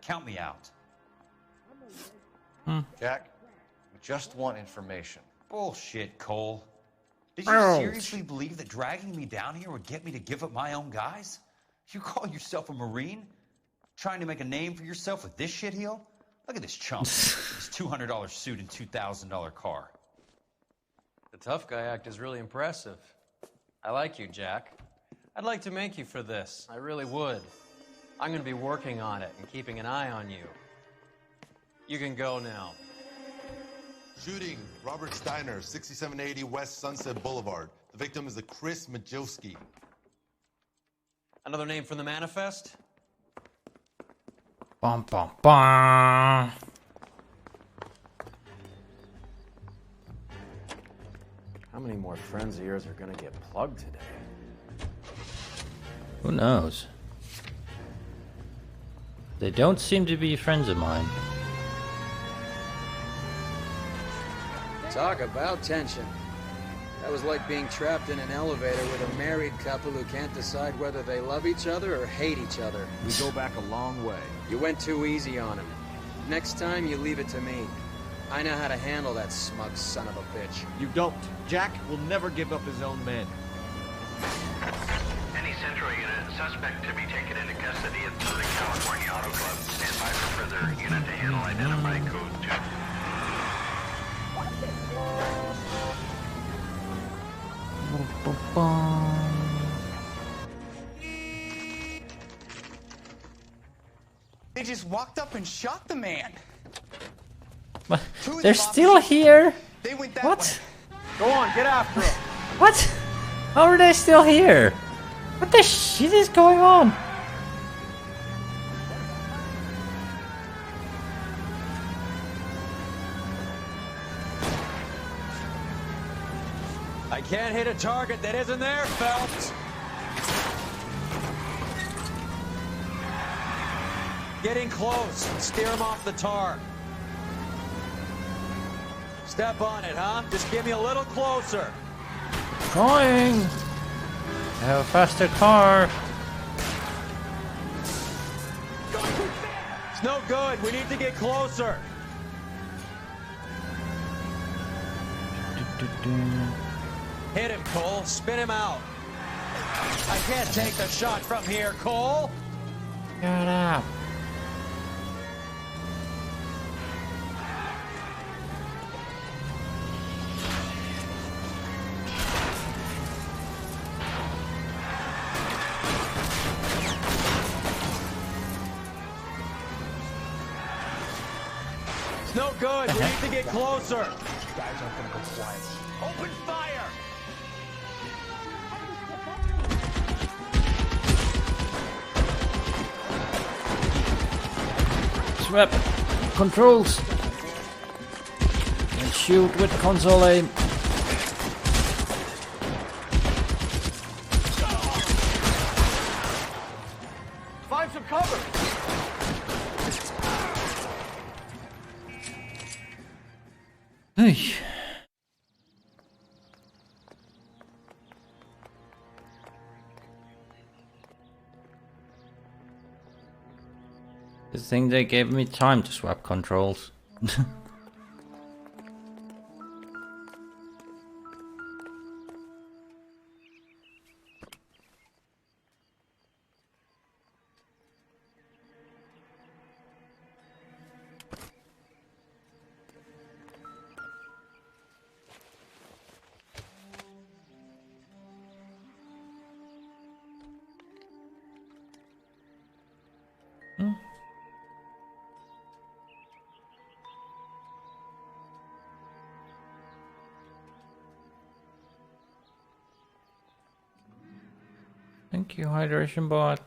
S10: Count me out.
S9: Jack, We just want information.
S10: Bullshit, Cole. Did you
S9: Ouch.
S10: seriously believe that dragging me down here would get me to give up my own guys? You call yourself a Marine? Trying to make a name for yourself with this shitheel? Look at this chump. This $200 suit and $2,000 car.
S3: The tough guy act is really impressive. I like you, Jack. I'd like to make you for this. I really would. I'm going to be working on it and keeping an eye on you. You can go now.
S20: Shooting, Robert Steiner, 6780 West Sunset Boulevard. The victim is a Chris Majowski.
S3: Another name from the manifest?
S1: Bum, bum, bum.
S5: How many more friends of yours are gonna get plugged today?
S1: Who knows? They don't seem to be friends of mine.
S11: Talk about tension. That was like being trapped in an elevator with a married couple who can't decide whether they love each other or hate each other.
S5: We go back a long way.
S11: You went too easy on him. Next time, you leave it to me. I know how to handle that smug son of a bitch.
S5: You don't. Jack will never give up his own men.
S24: Any Central unit, suspect to be taken into custody at Southern California Auto Club. Stand by for further unit to handle identify code 2.
S12: They just walked up and shot the man.
S1: What? They're still here?
S12: They went that
S1: What?
S12: way. Go on, get after him.
S1: What? How are they still here? What the shit is going on?
S3: I can't hit a target that isn't there, Phelps. Getting close. Steer him off the tar. Step on it, huh? Just get me a little closer.
S1: Trying. I have a faster car.
S3: It's no good. We need to get closer. Hit him, Cole. Spin him out. I can't take the shot from here, Cole.
S1: Shut up.
S3: It's no good. We need to get closer.
S12: Guys aren't gonna go quiet.
S3: Open fire.
S1: Swap controls and shoot with console aim.
S12: Find some cover.
S1: Hey. Good thing they gave me time to swap controls. Thank you, hydration bot.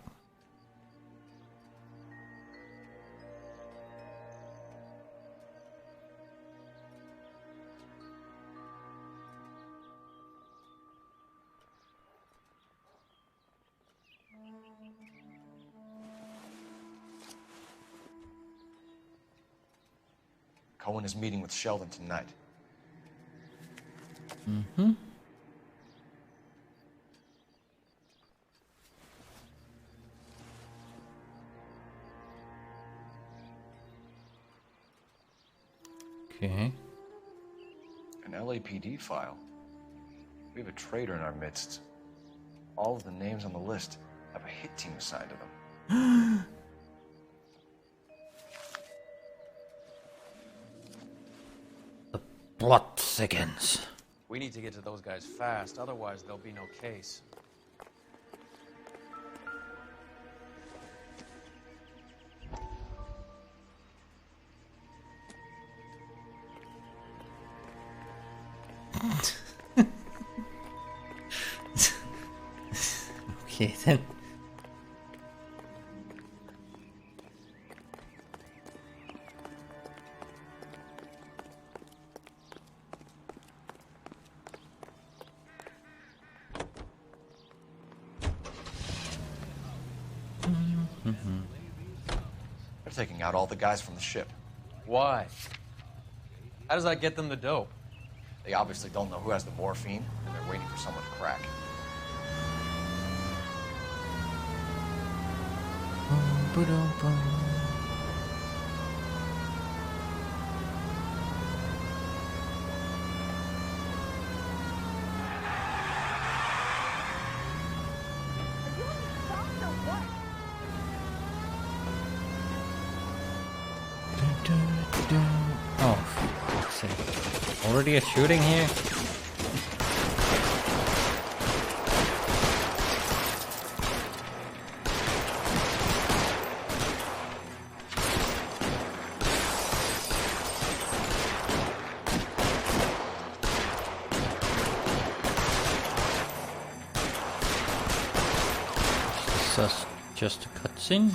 S9: Cohen is meeting with Sheldon tonight.
S1: Mm-hmm. Okay.
S9: An LAPD file. We have a traitor in our midst. All of the names on the list have a hit team assigned to them.
S1: The plot thickens.
S3: We need to get to those guys fast, otherwise there'll be no case.
S1: Okay then.
S9: They're taking out all the guys from the ship.
S3: Why? How does that get them the dope?
S9: They obviously don't know who has the morphine, and they're waiting for someone to crack.
S1: Oh, for fuck's sake. Already a shooting here? Is just a cutscene?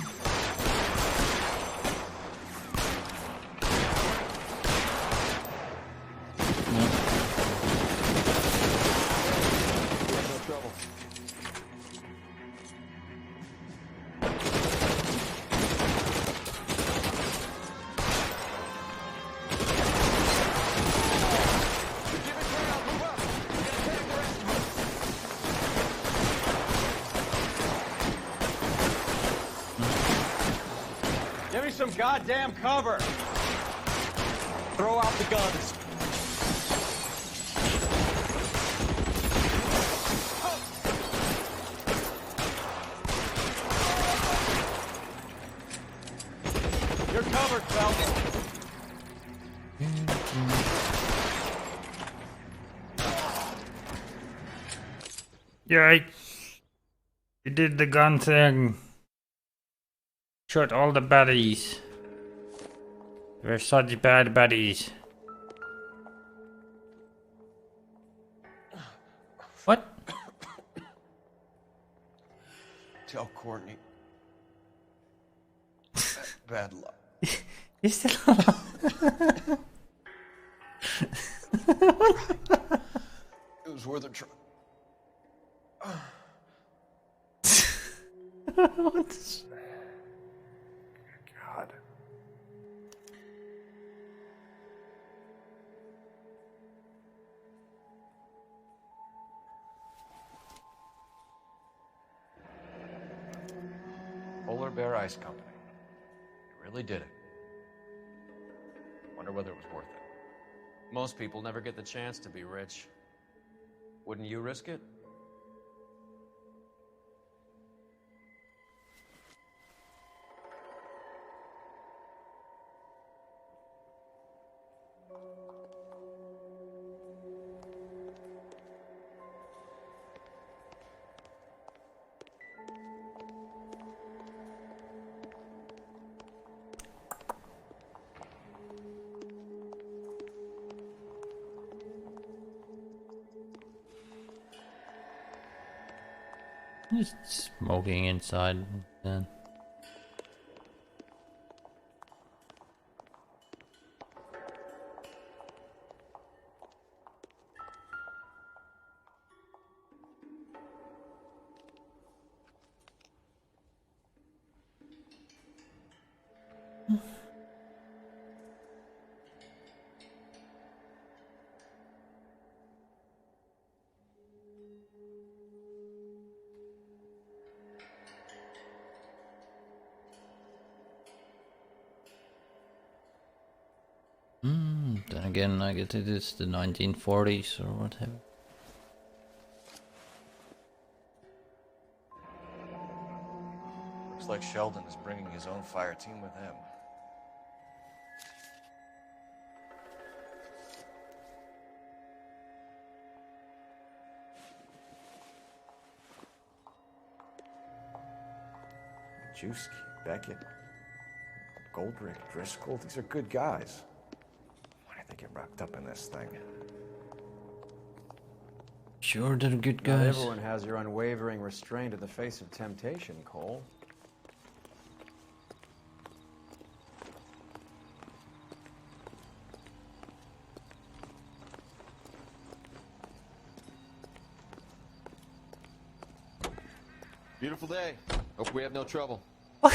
S3: Give me some goddamn cover! Throw out the guns. You're covered, Phelps.
S1: Yikes. You did the gun thing. Shot all the baddies. We're such bad baddies. What?
S9: Tell Courtney. Bad luck.
S1: You still alive?
S9: It was worth a try.
S1: What?
S9: God. Polar Bear Ice Company. You really did it. Wonder whether it was worth it.
S3: Most people never get the chance to be rich. Wouldn't you risk it?
S1: Just smoking inside then. Then again, I guess it is the 1940s or whatever.
S9: Looks like Sheldon is bringing his own fire team with him.
S5: Juski, Beckett, Goldrick, Driscoll, these are good guys. Why did they get wrapped up in this thing?
S1: Sure, they're good
S11: Not
S1: guys.
S11: everyone has your unwavering restraint in the face of temptation, Cole.
S7: Beautiful day. Hope we have no trouble.
S1: What?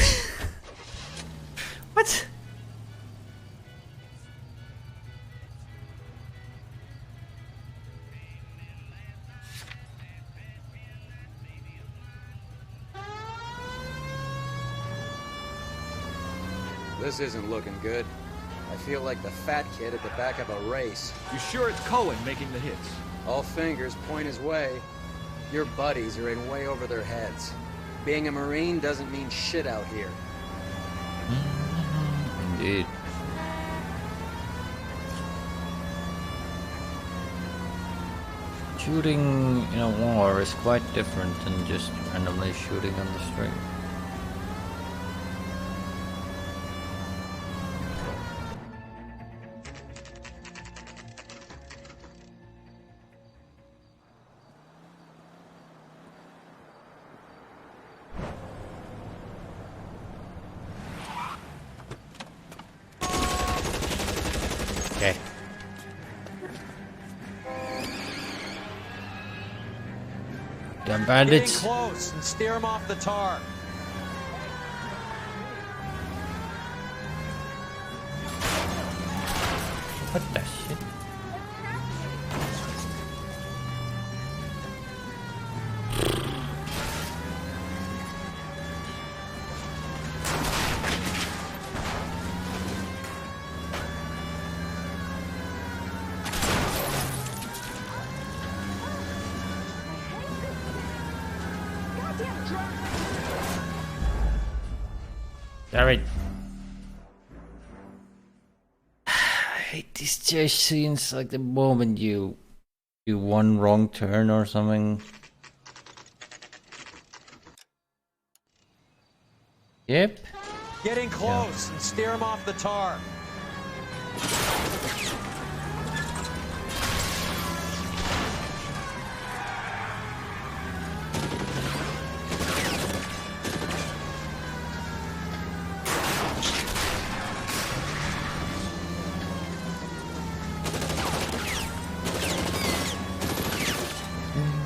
S11: This isn't looking good. I feel like the fat kid at the back of a race.
S7: You sure it's Cohen making the hits?
S11: All fingers point his way. Your buddies are in way over their heads. Being a Marine doesn't mean shit out here.
S1: Indeed. Shooting in a war is quite different than just randomly shooting on the street. Okay. Gun bandits.
S3: Getting close and steer him off the tar.
S1: What the shit? Damn it. I hate these chase scenes, like the moment you do one wrong turn or something. Yep.
S3: Getting close and steer him off the tar.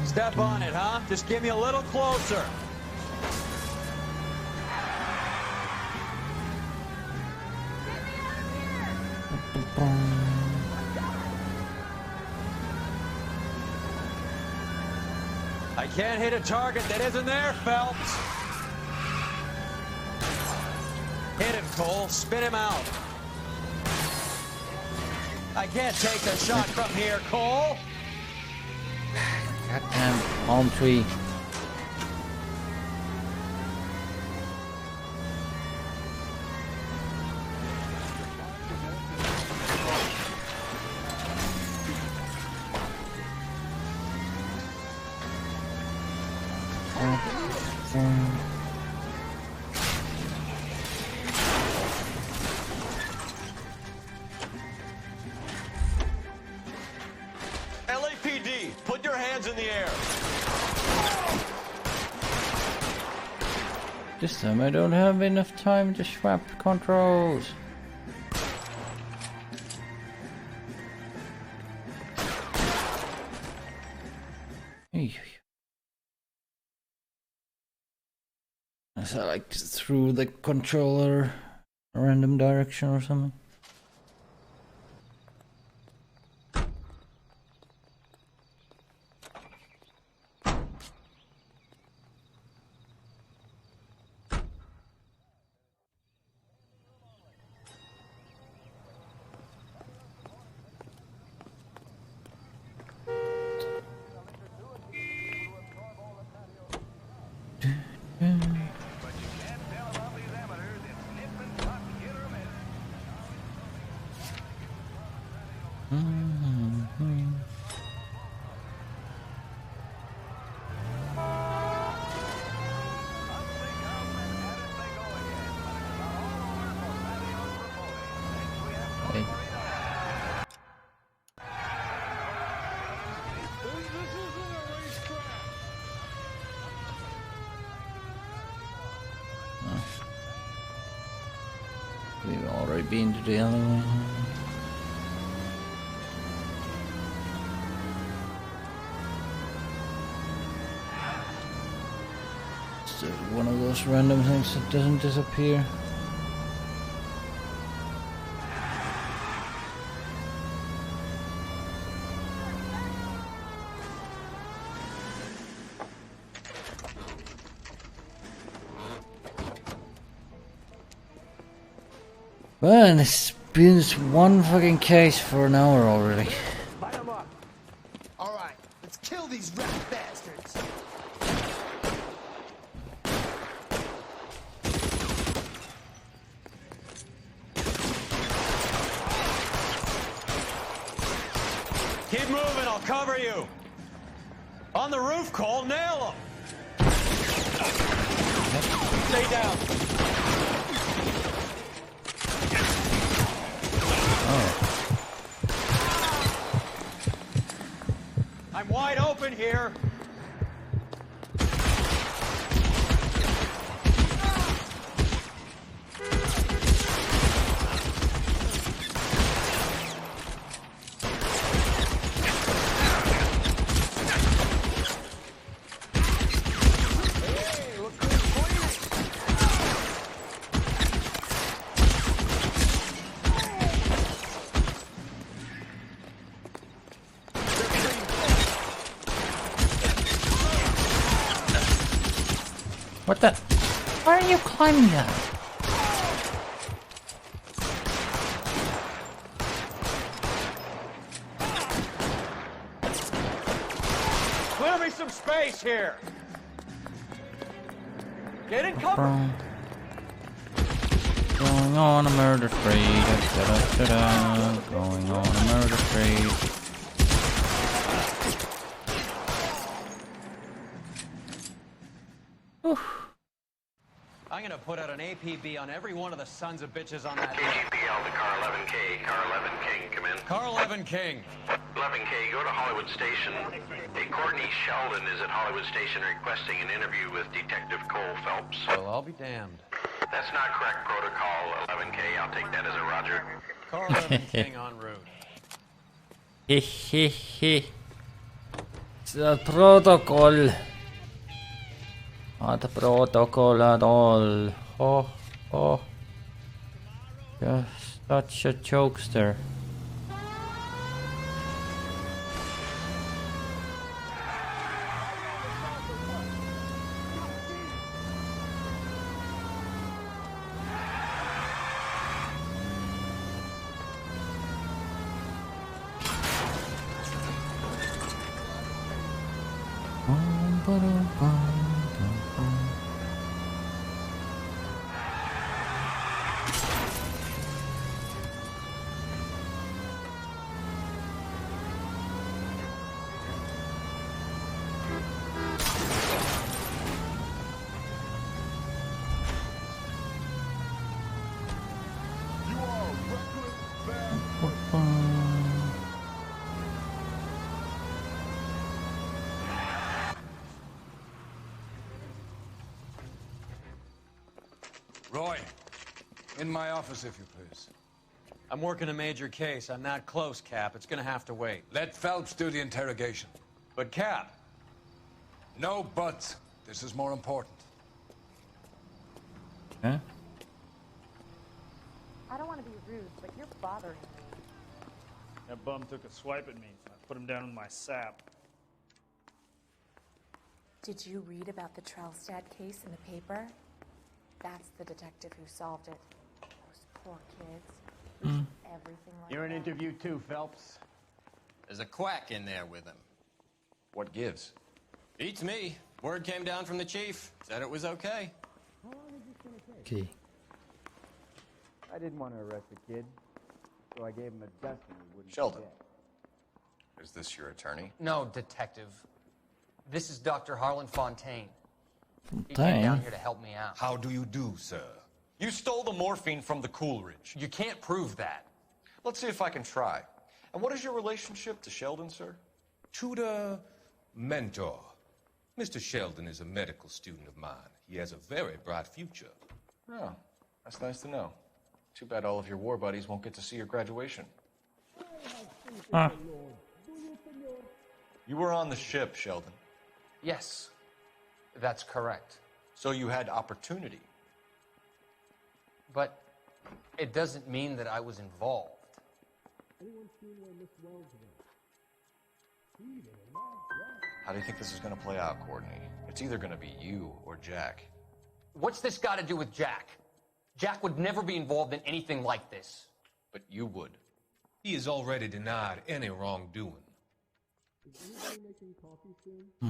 S3: Step on it, huh? Just get me a little closer. I can't hit a target that isn't there, Phelps. Hit him, Cole. Spin him out. I can't take the shot from here, Cole.
S1: Goddamn palm tree.
S3: LAPD, put your hands in the air.
S1: This time I don't have enough time to swap controls. Hey. As I like threw the controller a random direction or something. Wait. We've already been to the other one. Still one of those random things that doesn't disappear. Man, it's been this one fucking case for an hour already.
S21: Light them up.
S12: All right, let's kill these rat bastards.
S3: Keep moving, I'll cover you. On the roof, Cole, nail him. Stay down. I'm wide open here.
S1: What the? Why are you climbing that?
S3: Clear me some space here. Get in cover.
S1: Going on a murder spree. Da-da-da-da. Going on a murder spree.
S3: I'm gonna put out an APB on every one of the sons of bitches on that
S24: KGPL to Car 11K. Car 11 King, come in.
S3: Car 11 King.
S24: 11K, go to Hollywood Station. Hey, Courtney Sheldon is at Hollywood Station requesting an interview with Detective Cole Phelps.
S3: Well, I'll be damned.
S24: That's not correct protocol, 11K. I'll take that as a roger.
S3: Car 11 King en route.
S1: Hehehe. It's a protocol. Not a protocol at all. Oh, oh. Just such a jokester.
S2: Roy, in my office, if you please.
S3: I'm working a major case. I'm not close, Cap. It's gonna have to wait.
S2: Let Phelps do the interrogation.
S3: But, Cap.
S2: No buts. This is more important.
S1: Huh?
S17: I don't want to be rude, but you're bothering me.
S6: That bum took a swipe at me. I put him down with my sap.
S13: Did you read about the Trelstad case in the paper? That's the detective who solved it. Those poor kids. Everything like
S21: You're an
S13: that.
S21: interview too, Phelps.
S15: There's a quack in there with him.
S9: What gives?
S15: Beats me. Word came down from the chief. Said it was okay.
S1: Okay.
S21: I didn't want to arrest the kid.
S14: So I gave him a dusting he wouldn't
S9: Sheldon,
S14: forget.
S9: is this your attorney?
S3: No, detective. This is Dr. Harlan Fontaine. He
S1: Dang.
S3: came down here to help me out.
S16: How do you do, sir?
S9: You stole the morphine from the Coolidge.
S3: You can't prove that.
S9: Let's see if I can try. And what is your relationship to Sheldon, sir?
S16: Tutor, mentor. Mr. Sheldon is a medical student of mine. He has a very bright future.
S9: Oh, that's nice to know. Too bad all of your war buddies won't get to see your graduation.
S1: Ah.
S9: You were on the ship, Sheldon.
S3: Yes, that's correct.
S9: So you had opportunity.
S3: But it doesn't mean that I was involved.
S9: How do you think this is going to play out, Courtney? It's either going to be you or Jack.
S3: What's this got to do with Jack? Jack would never be involved in anything like this.
S9: But you would.
S16: He has already denied any wrongdoing.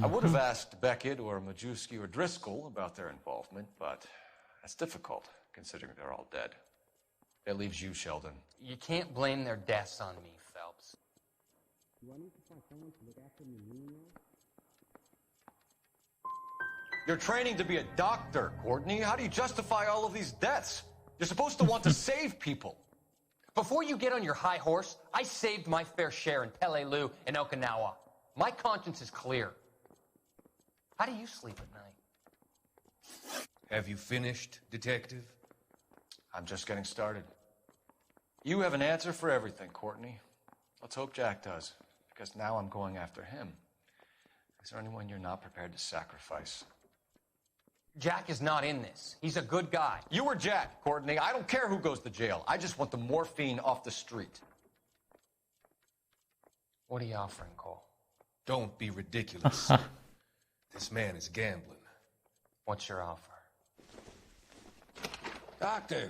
S9: I would have asked Beckett or Majewski or Driscoll about their involvement, but that's difficult, considering they're all dead. That leaves you, Sheldon.
S3: You can't blame their deaths on me, Phelps.
S9: You're training to be a doctor, Courtney. How do you justify all of these deaths? You're supposed to want to save people.
S3: Before you get on your high horse, I saved my fair share in Peleliu and Okinawa. My conscience is clear. How do you sleep at night?
S16: Have you finished, detective?
S9: I'm just getting started. You have an answer for everything, Courtney. Let's hope Jack does, because now I'm going after him. Is there anyone you're not prepared to sacrifice?
S3: Jack is not in this. He's a good guy.
S9: You or Jack, Courtney. I don't care who goes to jail. I just want the morphine off the street.
S3: What are you offering, Cole?
S16: Don't be ridiculous. This man is gambling.
S3: What's your offer?
S18: Doctor,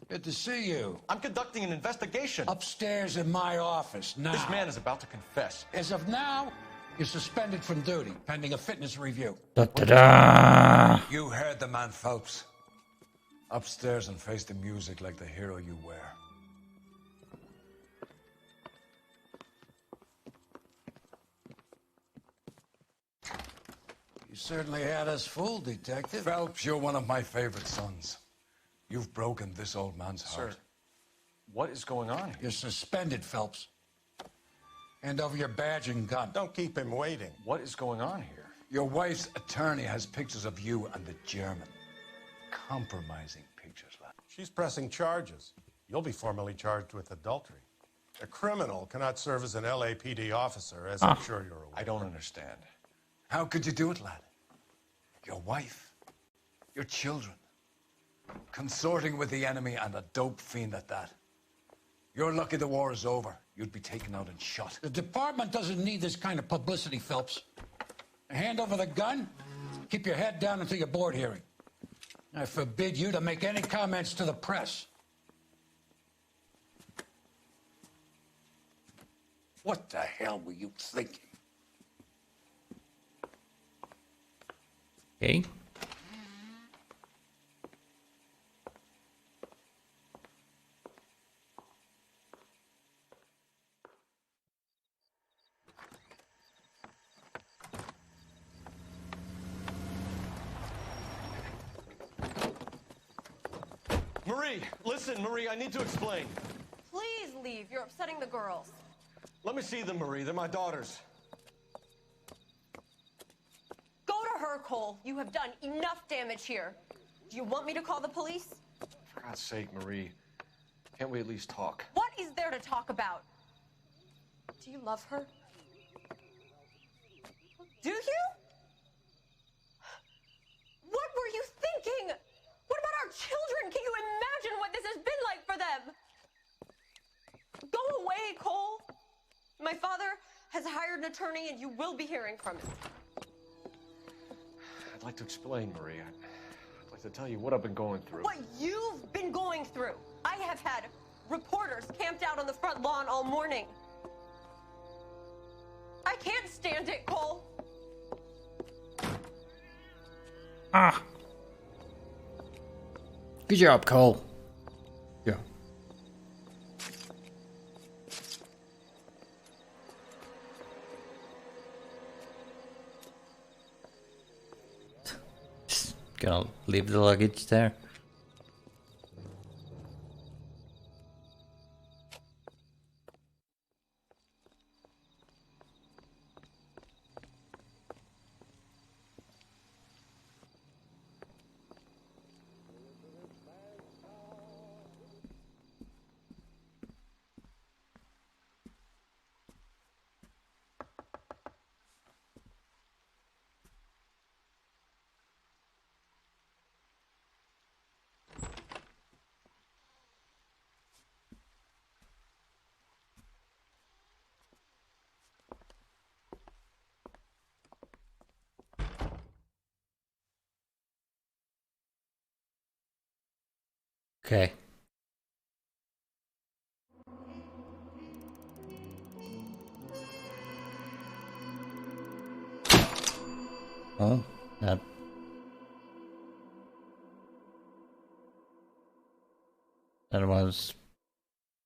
S18: good to see you.
S9: I'm conducting an investigation.
S18: Upstairs in my office, now.
S9: This man is about to confess.
S18: As of now, you're suspended from duty, pending a fitness review.
S1: Da-da-da.
S18: You heard the man, Phelps. Upstairs and face the music like the hero you were. You certainly had us fooled, Detective. Phelps, you're one of my favorite sons. You've broken this old man's heart.
S9: Sir, what is going on here?
S18: You're suspended, Phelps. Hand over your badge and gun.
S16: Don't keep him waiting.
S9: What is going on here?
S18: Your wife's attorney has pictures of you and the German. Compromising pictures, lad.
S19: She's pressing charges. You'll be formally charged with adultery. A criminal cannot serve as an LAPD officer, as I'm sure you're aware.
S9: I don't understand.
S18: How could you do it, lad? Your wife, your children, consorting with the enemy and a dope fiend at that. You're lucky the war is over. You'd be taken out and shot. The department doesn't need this kind of publicity, Phelps. Hand over the gun, keep your head down until your board hearing. I forbid you to make any comments to the press. What the hell were you thinking?
S1: Okay.
S9: Marie, listen, Marie, I need to explain.
S17: Please leave. You're upsetting the girls.
S9: Let me see them, Marie. They're my daughters.
S17: Go to her, Cole. You have done enough damage here. Do you want me to call the police?
S9: For God's sake, Marie, can't we at least talk?
S17: What is there to talk about? Do you love her? Do you? What were you thinking? What about our children? Can you imagine what this has been like for them? Go away, Cole. My father has hired an attorney and you will be hearing from him.
S9: I'd like to explain, Marie. I'd like to tell you what I've been going through.
S17: What you've been going through. I have had reporters camped out on the front lawn all morning. I can't stand it, Cole.
S1: Ah. Good job, Cole. Yeah. Gonna leave the luggage there. Okay. Oh, that was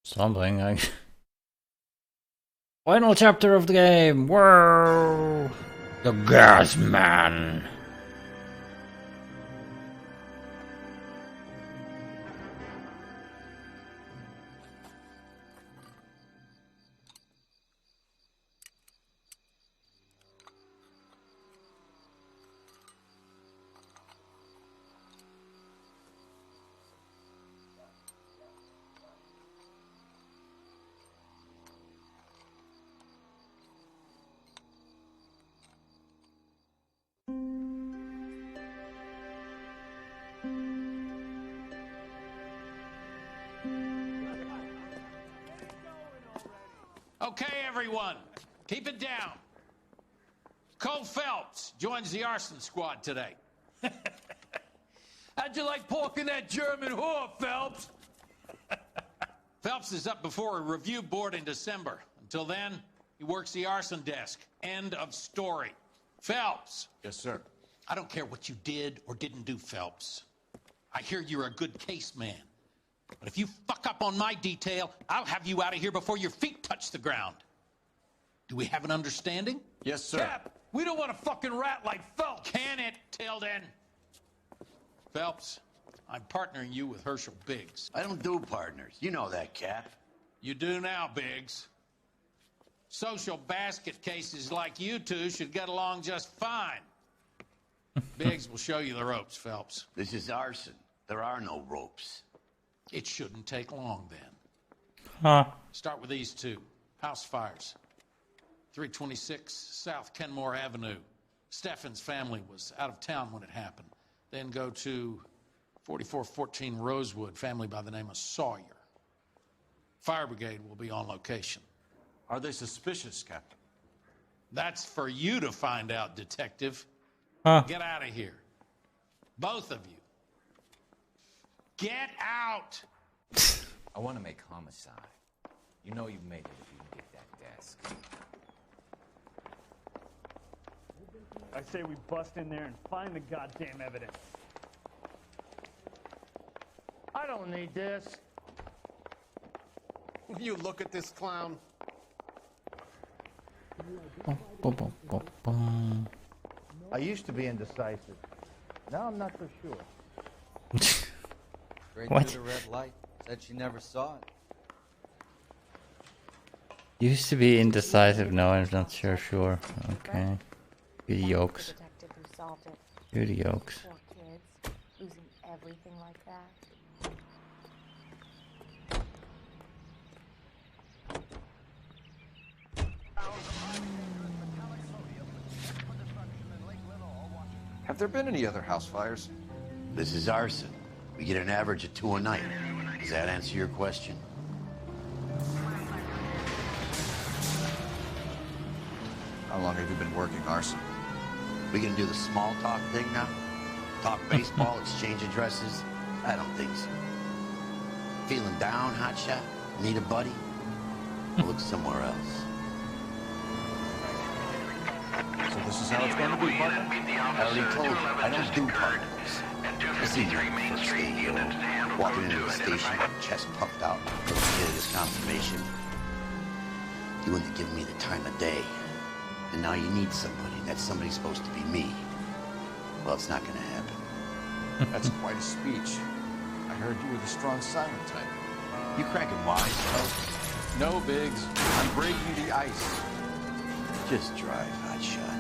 S1: something. Final chapter of the game. Whoa! The Gas Man.
S4: Okay, everyone, keep it down. Cole Phelps joins the arson squad today. How'd you like pork in that German whore, Phelps? Phelps is up before a review board in December. Until then, he works the arson desk. End of story. Phelps.
S18: Yes, sir.
S4: I don't care what you did or didn't do, Phelps. I hear you're a good case man. But if you fuck up on my detail, I'll have you out of here before your feet touch the ground. Do we have an understanding?
S18: Yes, sir.
S4: Cap, we don't want a fucking rat like Phelps. Can it, Tilden? Phelps, I'm partnering you with Herschel Biggs.
S8: I don't do partners. You know that, Cap.
S4: You do now, Biggs. Social basket cases like you two should get along just fine. Biggs will show you the ropes, Phelps.
S8: This is arson. There are no ropes.
S4: It shouldn't take long, then.
S1: Huh.
S4: Start with these two. House fires. 326 South Kenmore Avenue. Steffen's family was out of town when it happened. Then go to 4414 Rosewood, family by the name of Sawyer. Fire brigade will be on location.
S18: Are they suspicious, Captain?
S4: That's for you to find out, Detective.
S1: Huh.
S4: Get out of here. Both of you. Get out!
S22: I want to make homicide. You know you've made it if you can get that desk.
S6: I say we bust in there and find the goddamn evidence. I don't need this.
S18: You look at this clown.
S14: I used to be indecisive. Now I'm not so sure.
S11: Straight
S1: What?
S11: through the red light. Said she never saw it.
S1: Used to be indecisive, now I'm not sure. Okay. Good yokes.
S13: Detective who solved it.
S1: Good yokes.
S13: Poor kids, losing everything like that.
S9: Have there been any other house fires?
S8: This is arson. We get an average of 2 a night. Does that answer your question?
S9: How long have you been working arson?
S8: We gonna do the small talk thing now? Talk baseball, exchange addresses? I don't think so. Feeling down, hotshot? Need a buddy? Look somewhere else.
S9: So this is how it's going to be, partner?
S8: I already told you, I don't do partners. I see you first day, walking into the station, chest puffed out, looking at this confirmation. You wouldn't give me the time of day. And now you need somebody. That somebody's supposed to be me. Well, it's not gonna happen.
S9: That's quite a speech. I heard you were the strong silent type.
S8: You cracking wise, huh?
S9: No, Biggs. I'm breaking the ice.
S8: Just drive, hotshot.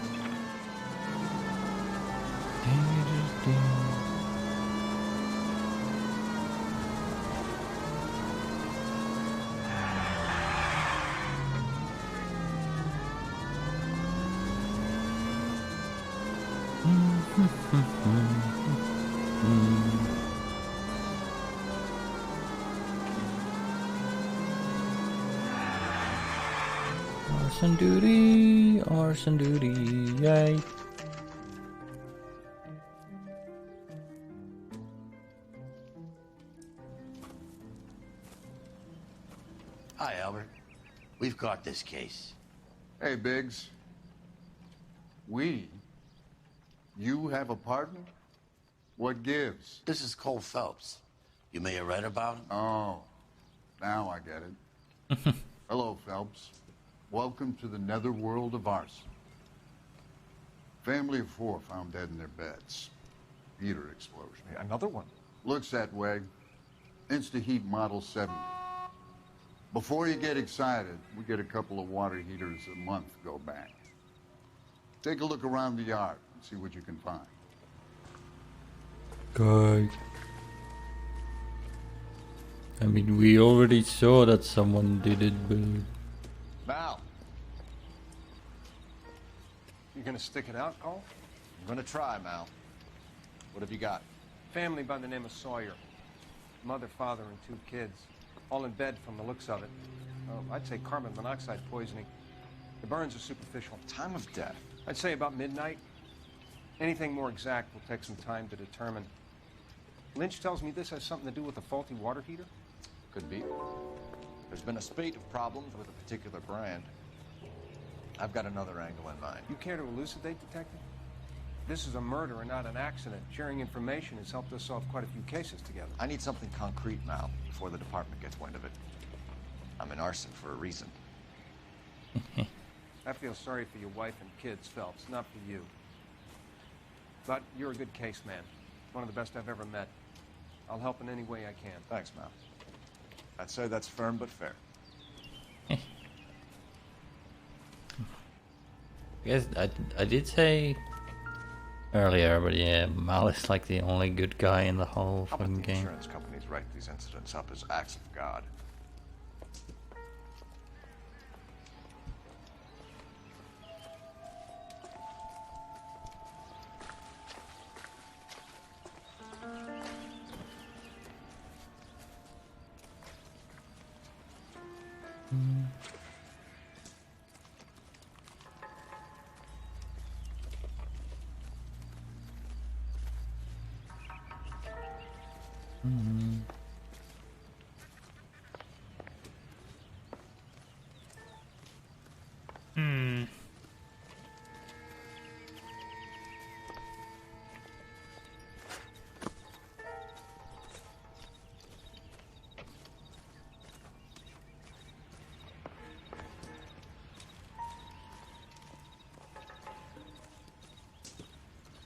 S1: Arson duty, yay.
S8: Hi, Albert. We've caught this case.
S5: Hey, Biggs. We? You have a partner? What gives?
S8: This is Cole Phelps. You may have read about him.
S5: Oh, now I get it. Hello, Phelps. Welcome to the netherworld of arson. Family of 4 found dead in their beds. Heater explosion.
S9: Another one?
S5: Looks that way. Insta-heat Model 70. Before you get excited, we get a couple of water heaters a month go back. Take a look around the yard and see what you can find.
S1: Good. I mean, we already saw that someone did it, but...
S9: Mal. You gonna stick it out, Cole? I'm gonna try, Mal. What have you got?
S21: Family by the name of Sawyer. Mother, father, and 2 kids. All in bed from the looks of it. I'd say carbon monoxide poisoning. The burns are superficial.
S9: Time of death?
S21: I'd say about midnight. Anything more exact will take some time to determine. Lynch tells me this has something to do with a faulty water heater?
S9: Could be. There's been a spate of problems with a particular brand. I've got another angle in mind.
S21: You care to elucidate, Detective? This is a murder and not an accident. Sharing information has helped us solve quite a few cases together.
S9: I need something concrete, Mal, before the department gets wind of it. I'm in arson for a reason.
S21: I feel sorry for your wife and kids, Phelps, not for you. But you're a good case man. One of the best I've ever met. I'll help in any way I can.
S9: Thanks, Mal. I'd say that's firm but fair.
S1: Yes, I did say earlier, but yeah, Mal is like the only good guy in the whole
S9: How about
S1: fucking
S9: the
S1: game.
S9: insurance companies write these incidents up as acts of God?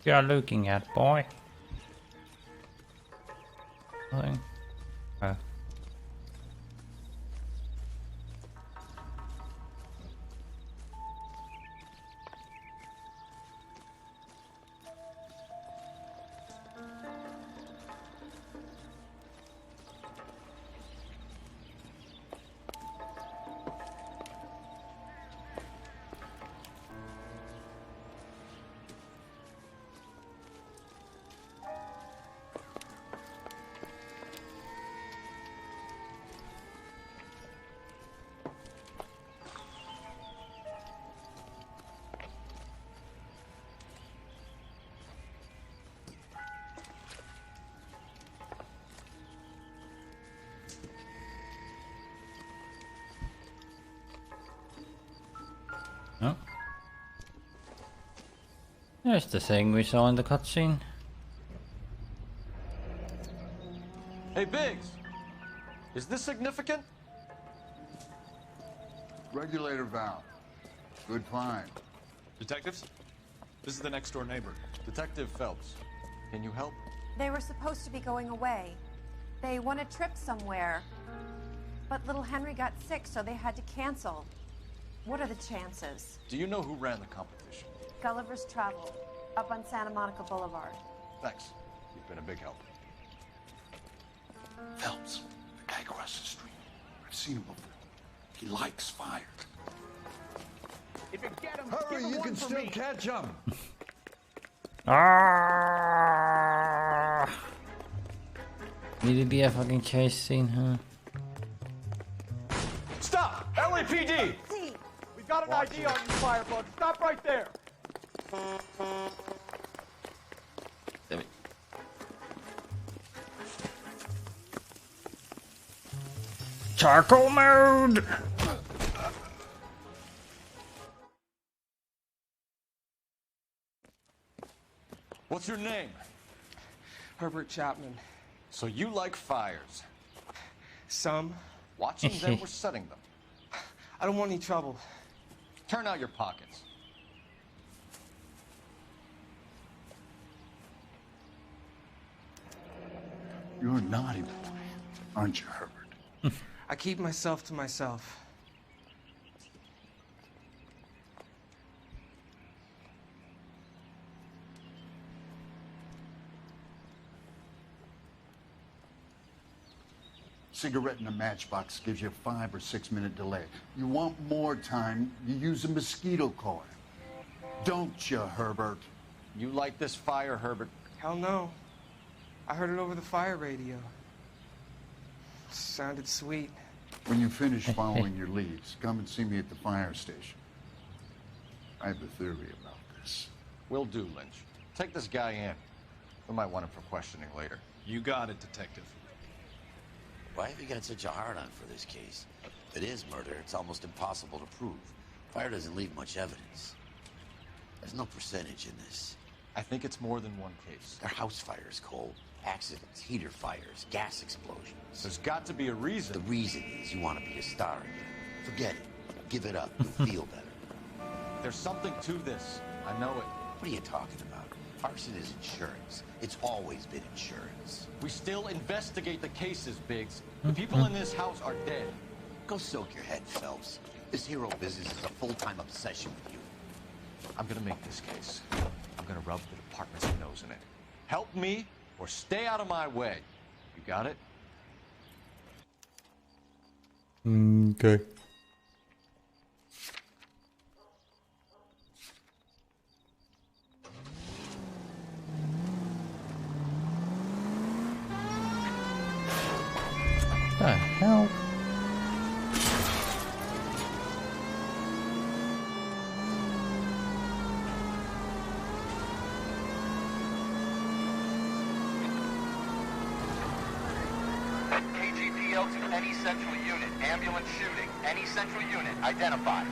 S1: You're looking at, boy. Nothing. Oh. Oh. There's the thing we saw in the cutscene.
S9: Hey, Biggs! Is this significant?
S5: Regulator valve. Good find.
S9: Detectives? This is the next door neighbor. Detective Phelps. Can you help?
S7: They were supposed to be going away. They won a trip somewhere. But little Henry got sick, so they had to cancel. What are the chances?
S9: Do you know who ran the competition?
S7: Gulliver's Travel, up on Santa Monica Boulevard.
S9: Thanks. You've been a big help.
S5: Phelps, the guy across the street. I've seen him before. He likes fire.
S12: If you get him,
S2: Hurry, you can still catch him.
S1: Ah! Need to be a fucking chase scene, huh?
S21: Stop! LAPD!
S12: We've got an ID on you, Firebug. Stop right there.
S1: Damn it. Charcoal mode!
S9: What's your name?
S21: Herbert Chapman.
S9: So you like fires?
S21: Some.
S9: Watching them or setting them?
S21: I don't want any trouble.
S9: Turn out your pockets.
S5: You're a naughty boy, aren't you, Herbert?
S21: I keep myself to myself.
S5: Cigarette in a matchbox gives you a 5 or 6 minute delay. You want more time, you use a mosquito coil. Don't you, Herbert?
S9: You like this fire, Herbert?
S21: Hell no. I heard it over the fire radio. Sounded sweet.
S5: When you finish following your leads, come and see me at the fire station. I have a theory about this.
S9: Will do, Lynch. Take this guy in. We might want him for questioning later.
S4: You got it, Detective.
S8: Why have you got such a hard-on for this case? If it is murder, it's almost impossible to prove. Fire doesn't leave much evidence. There's no percentage in this.
S9: I think it's more than one case.
S8: There are house fires, Cole. Accidents, heater fires, gas explosions.
S9: There's got to be a reason.
S8: The reason is you want to be a star again. Forget it. Give it up. You'll feel better.
S9: There's something to this. I know it.
S8: What are you talking about? Arson is insurance. It's always been insurance.
S9: We still investigate the cases, Biggs. The people in this house are dead.
S8: Go soak your head, Phelps. This hero business is a full-time obsession with you.
S9: I'm gonna make this case. I'm gonna rub the department's nose in it. Help me or stay out of my way. You got it?
S1: Okay. The hell?
S24: KGPL to any central unit. Ambulance shooting. Any central unit. Identify.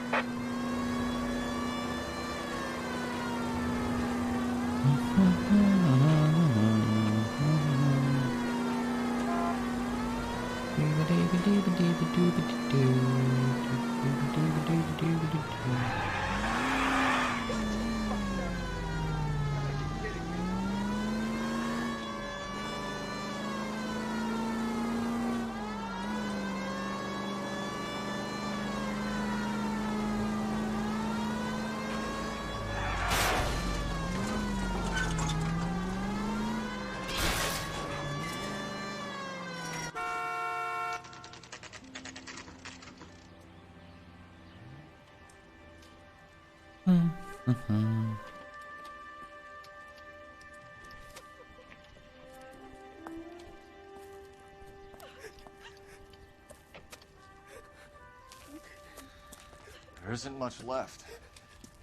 S9: There isn't much left.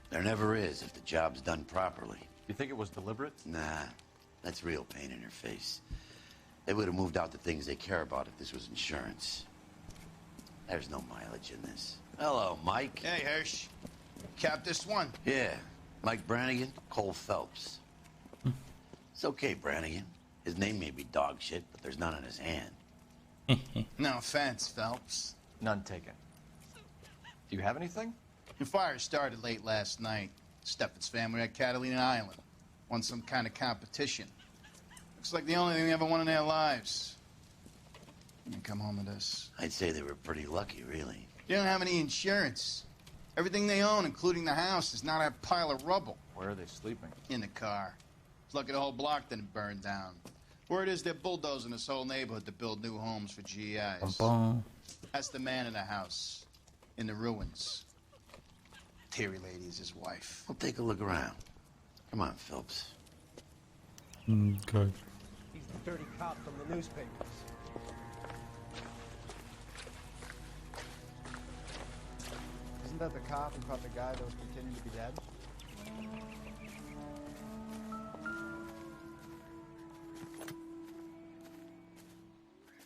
S8: There never is if the job's done properly.
S9: You think it was deliberate?
S8: Nah, that's real pain in your face. They would have moved out the things they care about if this was insurance. There's no mileage in this. Hello, Mike.
S10: Hey, Hirsch. Cap this one.
S8: Yeah, Mike Brannigan, Cole Phelps. It's okay, Brannigan. His name may be dog shit, but there's none in his hand.
S10: No offense, Phelps.
S9: None taken. Do you have anything?
S10: The fire started late last night. Steffen's family at Catalina Island. Won some kind of competition. Looks like the only thing they ever won in their lives. And come home to this.
S8: I'd say they were pretty lucky, really.
S10: You don't have any insurance. Everything they own, including the house, is not a pile of rubble.
S9: Where are they sleeping?
S10: In the car. It's lucky the whole block didn't burn down. Word is they're bulldozing this whole neighborhood to build new homes for GIs. That's the man in the house. In the ruins. Terry lady is his wife.
S8: We'll take a look around. Come on, Phelps.
S1: Good.
S21: He's the dirty cop from the newspapers.
S3: Isn't that the cop who caught the guy that was pretending to be dead?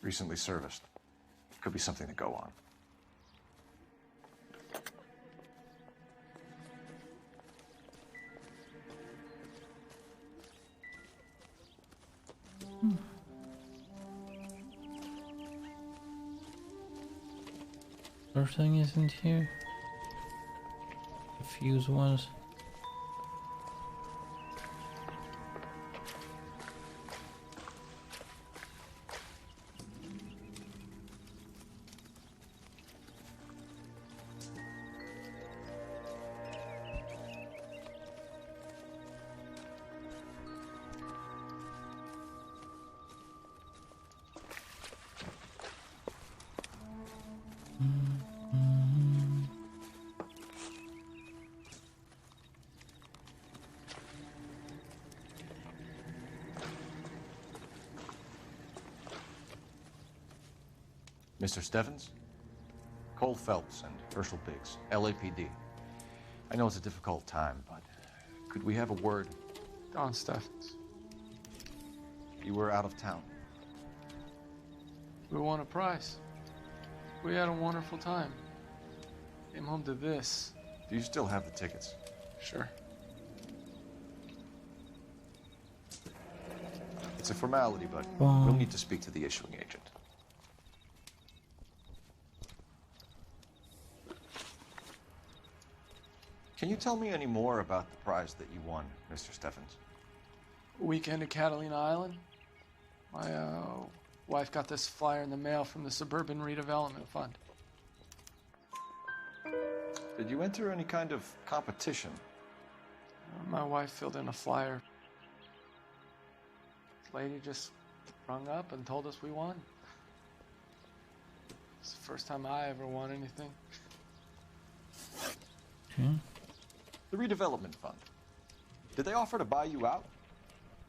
S9: Recently serviced. Could be something to go on.
S1: Everything isn't here. The fuse was.
S9: Mr. Stevens? Cole Phelps and Herschel Biggs, LAPD. I know it's a difficult time, but could we have a word?
S15: Don Stevens.
S9: You were out of town.
S15: We won a prize. We had a wonderful time. Came home to this.
S9: Do you still have the tickets?
S15: Sure.
S9: It's a formality, but
S1: Wow.
S9: we'll need to speak to the issuing agent. Can you tell me any more about the prize that you won, Mr. Stevens?
S15: Weekend at Catalina Island. My wife got this flyer in the mail from the Suburban Redevelopment Fund.
S9: Did you enter any kind of competition?
S15: My wife filled in a flyer. This lady just rung up and told us we won. It's the first time I ever won anything.
S9: The redevelopment fund. Did they offer to buy you out?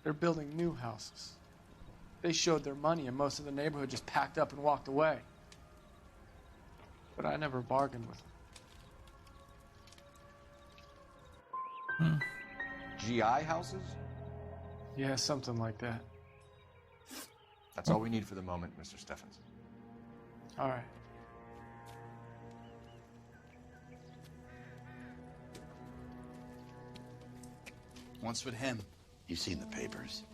S15: They're building new houses. They showed their money and most of the neighborhood just packed up and walked away. But I never bargained with them.
S9: GI houses?
S15: Yeah, something like that.
S9: That's all we need for the moment, Mr. Stevens.
S15: All right.
S10: What's with him?
S8: You've seen the papers.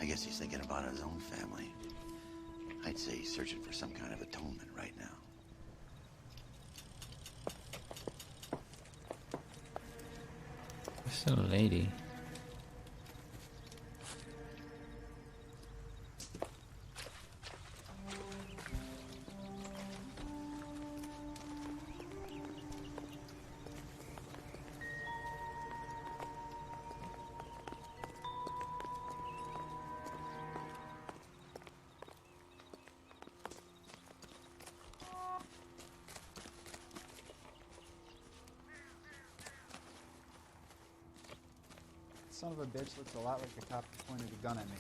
S8: I guess he's thinking about his own family. I'd say he's searching for some kind of atonement right now.
S1: It's a lady.
S3: Son of a bitch looks a lot like the cop who pointed a gun at me.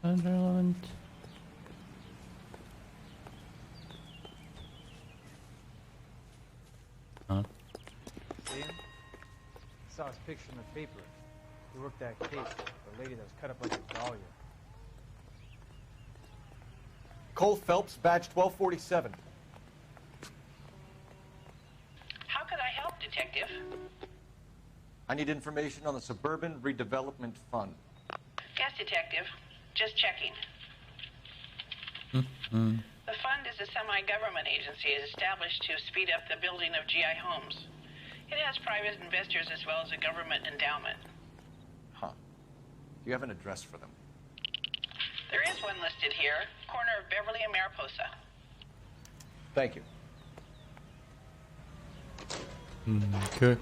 S1: Sunderland. Huh?
S3: See him? Saw his picture in the paper. He worked that case, the lady that was cut up like a dahlia.
S9: Cole Phelps, badge 1247.
S20: How could I help, Detective?
S9: I need information on the Suburban Redevelopment Fund.
S20: Yes, Detective. Just checking. The The fund is a semi-government agency established to speed up the building of GI homes. It has private investors as well as a government endowment.
S9: Huh. Do you have an address for them?
S20: There is one listed here, corner of Beverly and Mariposa.
S9: Thank you.
S1: Okay.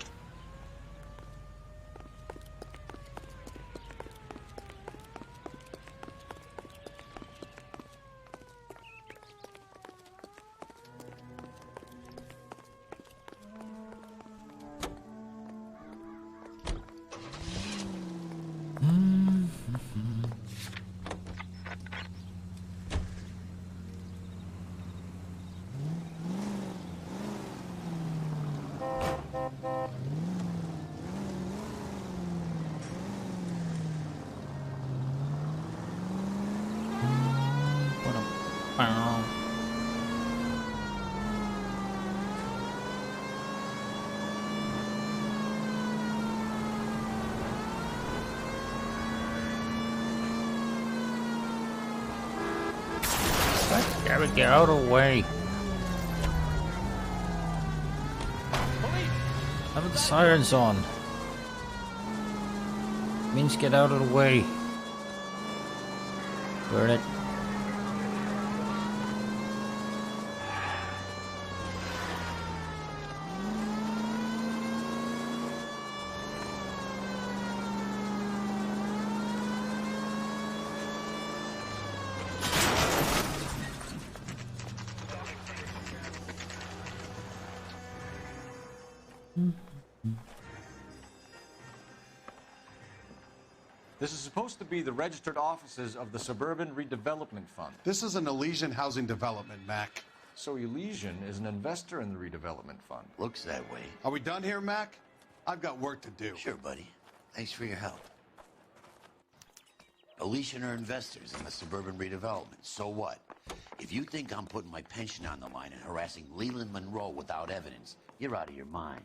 S1: Gotta get out of the way. Have the sirens on. Means get out of the way. Burn it.
S9: This is supposed to be the registered offices of the Suburban Redevelopment Fund.
S16: This is an Elysian housing development, Mac.
S9: So Elysian is an investor in the redevelopment fund.
S8: Looks that way.
S16: Are we done here, Mac? I've got work to do.
S8: Sure, buddy. Thanks for your help. Elysian are investors in the Suburban Redevelopment. So what? If you think I'm putting my pension on the line and harassing Leland Monroe without evidence, you're out of your mind.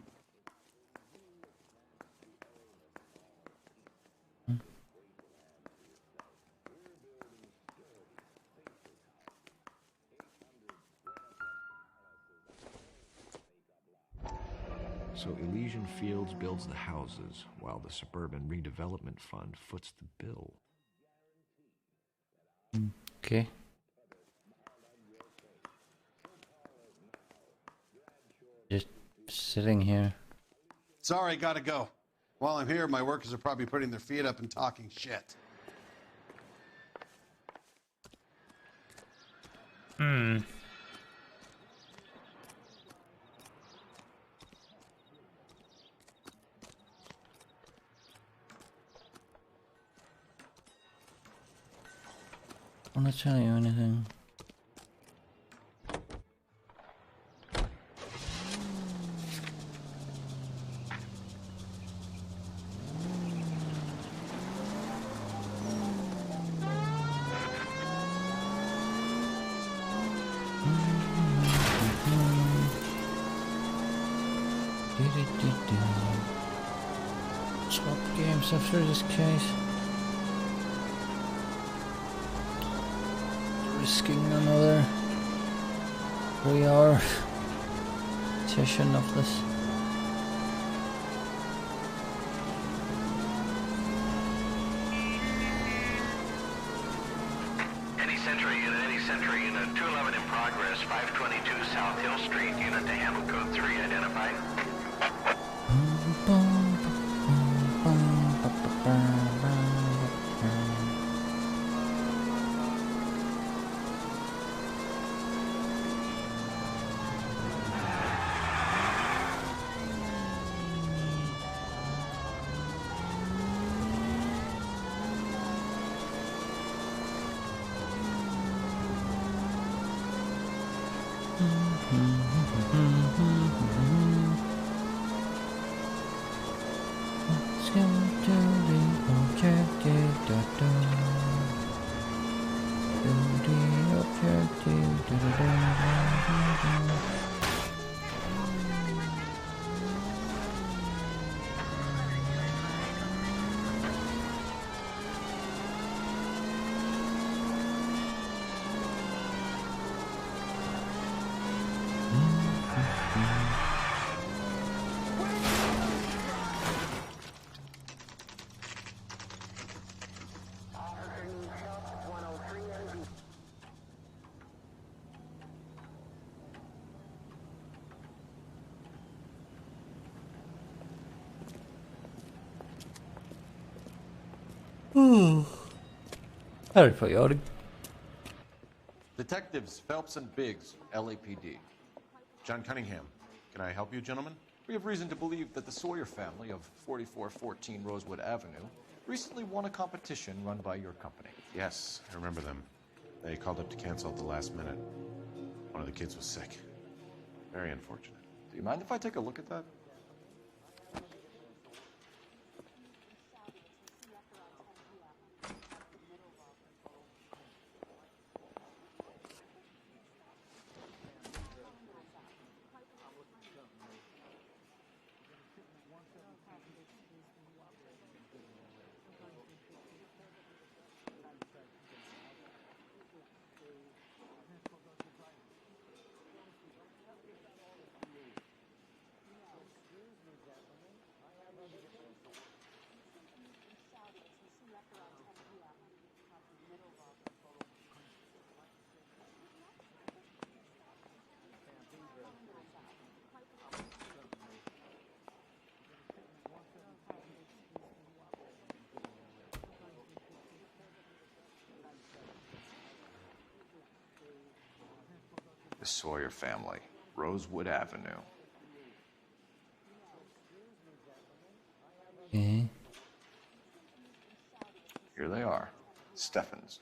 S17: So Elysian Fields builds the houses, while the Suburban Redevelopment Fund foots the bill.
S1: Okay. Just sitting here.
S16: Sorry, gotta go. While I'm here, my workers are probably putting their feet up and talking shit.
S1: I'm not telling you anything. Swap games after this case. Risking another 3-hour session of this.
S24: Any Sentry unit, 211 in progress, 522 South Hill Street, unit to handle code 3 identified.
S1: Very chaotic.
S9: Detectives Phelps and Biggs, LAPD.
S17: John Cunningham. Can I help you, gentlemen?
S9: We have reason to believe that the Sawyer family of 4414 Rosewood Avenue recently won a competition run by your company.
S17: Yes, I remember them. They called up to cancel at the last minute. One of the kids was sick. Very unfortunate.
S9: Do you mind if I take a look at that? The Sawyer family, Rosewood Avenue.
S1: Okay.
S9: Here they are, Steffens.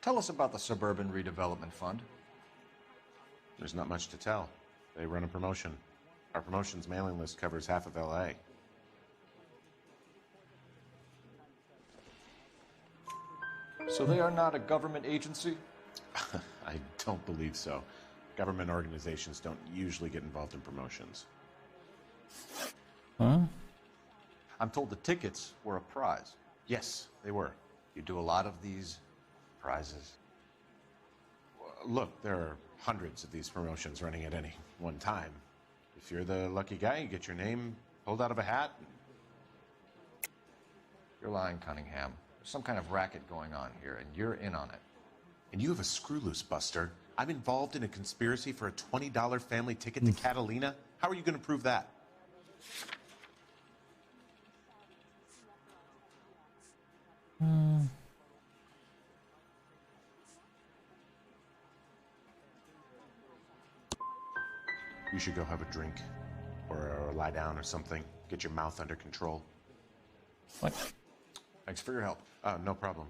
S9: Tell us about the Suburban Redevelopment Fund.
S17: There's not much to tell. They run a promotion. Our promotion's mailing list covers half of LA.
S9: So they are not a government agency?
S17: I don't believe so. Government organizations don't usually get involved in promotions.
S1: Huh?
S9: I'm told the tickets were a prize.
S17: Yes, they were.
S9: You do a lot of these prizes?
S17: Look, there are hundreds of these promotions running at any one time. If you're the lucky guy, you get your name pulled out of a hat.
S9: You're lying, Cunningham. There's some kind of racket going on here, and you're in on it.
S17: And you have a screw loose, Buster. I'm involved in a conspiracy for a $20 family ticket to Catalina. How are you going to prove that? You should go have a drink. Or lie down or something. Get your mouth under control.
S1: What?
S9: Thanks for your help.
S17: No problem.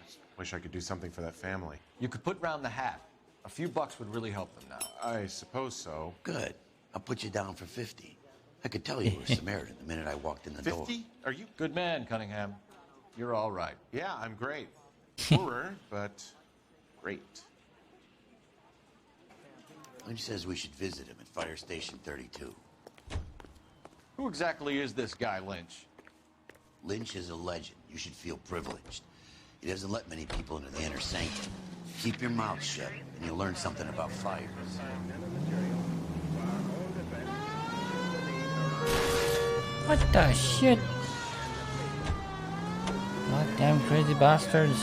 S17: Just wish I could do something for that family.
S9: You could put round the hat. A few bucks would really help them now.
S17: I suppose so.
S8: Good. I'll put you down for 50. I could tell you were a Samaritan the minute I walked in the door.
S17: 50? Are you?
S9: Good man, Cunningham. You're all right.
S17: Yeah, I'm great. Poorer, but great.
S8: Lynch says we should visit him at Fire Station 32.
S9: Who exactly is this guy, Lynch?
S8: Lynch is a legend. You should feel privileged. He doesn't let many people into the inner sanctum. Keep your mouth shut, and you'll learn something about fires.
S1: What the shit? Goddamn crazy bastards.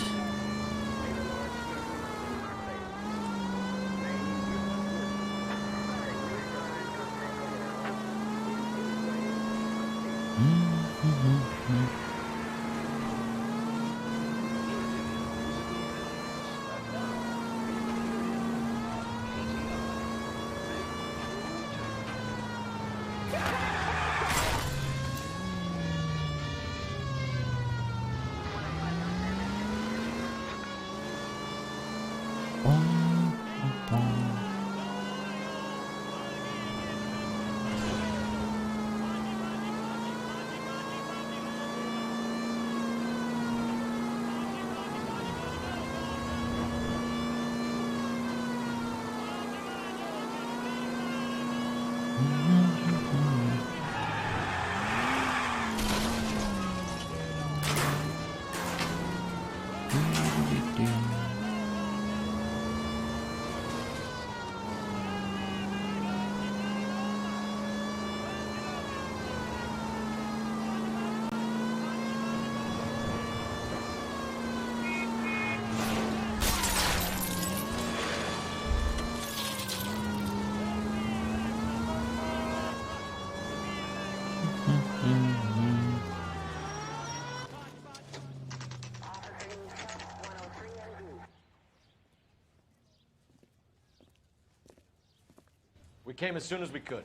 S9: We came as soon as we could.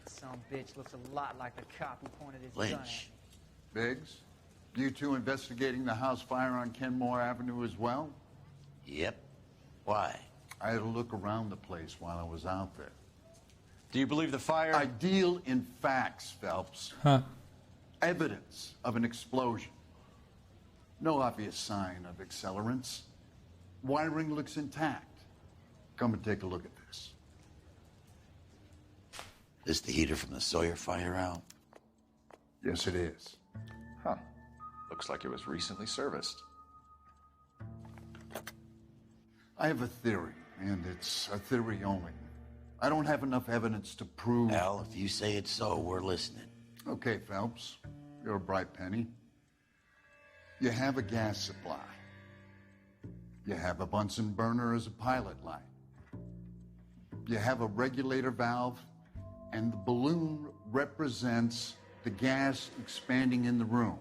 S3: That son bitch looks a lot like the cop who pointed his gun at
S5: Lynch.
S3: me.
S5: Biggs, you two investigating the house fire on Kenmore Avenue as well?
S8: Yep. Why?
S5: I had a look around the place while I was out there.
S9: Do you believe the fire?
S5: I deal in facts, Phelps.
S1: Huh.
S5: Evidence of an explosion. No obvious sign of accelerants. Wiring looks intact. Come and take a look at this.
S8: This the heater from the Sawyer fire out?
S5: Yes, it is.
S9: Huh. Looks like it was recently serviced.
S5: I have a theory, and it's a theory only. I don't have enough evidence to prove...
S8: Al, if you say it's so, we're listening.
S5: Okay, Phelps. You're a bright penny. You have a gas supply. You have a Bunsen burner as a pilot light. You have a regulator valve, and the balloon represents the gas expanding in the room.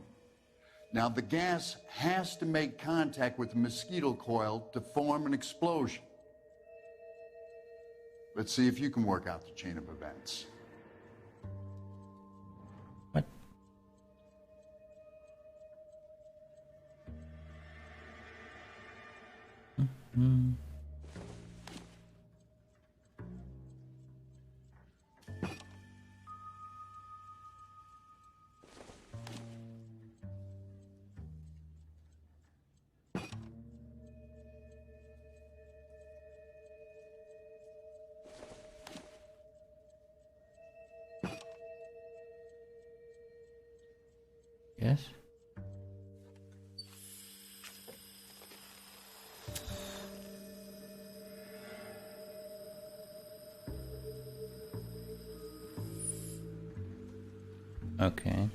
S5: Now, the gas has to make contact with the mosquito coil to form an explosion. Let's see if you can work out the chain of events.
S1: What? Mm-hmm. Yes. Okay.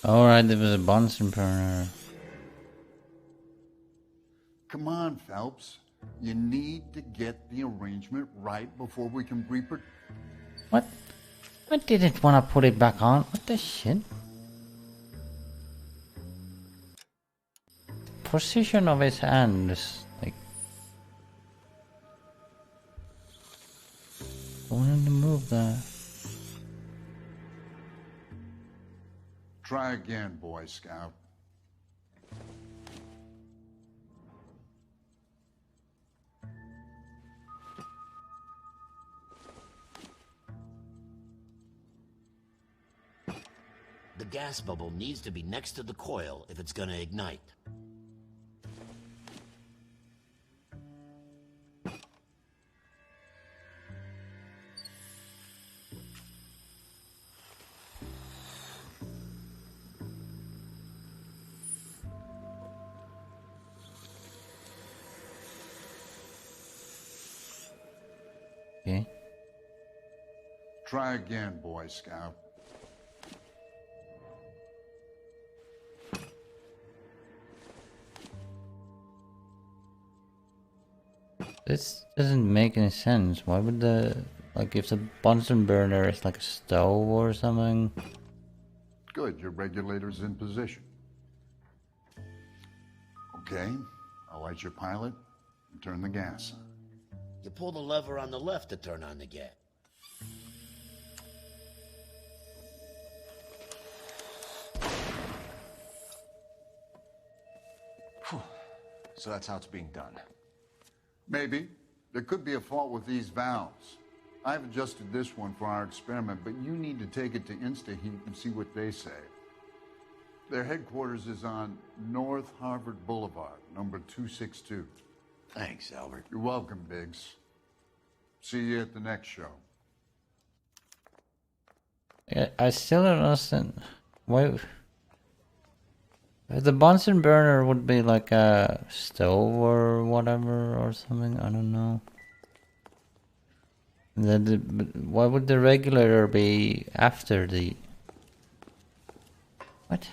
S1: Alright, there was a Bunsen burner.
S5: Come on, Phelps. You need to get the arrangement right before we can
S1: What? I didn't want to put it back on. What the shit? Position of his hand is like... I wanted to move that.
S5: Try again, Boy Scout.
S8: The gas bubble needs to be next to the coil if it's gonna ignite.
S1: Okay.
S5: Try again, Boy Scout.
S1: This doesn't make any sense. Why would the... Like, if the Bunsen burner is like a stove or something...
S5: Good, your regulator's in position. Okay, I'll light your pilot and turn the gas on.
S8: You pull the lever on the left to turn on the gas.
S9: So that's how it's being done.
S5: Maybe. There could be a fault with these valves. I've adjusted this one for our experiment, but you need to take it to InstaHeat and see what they say. Their headquarters is on North Harvard Boulevard, number 262.
S8: Thanks, Albert.
S5: You're welcome, Biggs. See you at the next show.
S1: I still don't understand. Why... The Bunsen burner would be like a stove or whatever or something. I don't know. Why would the regulator be after the... What?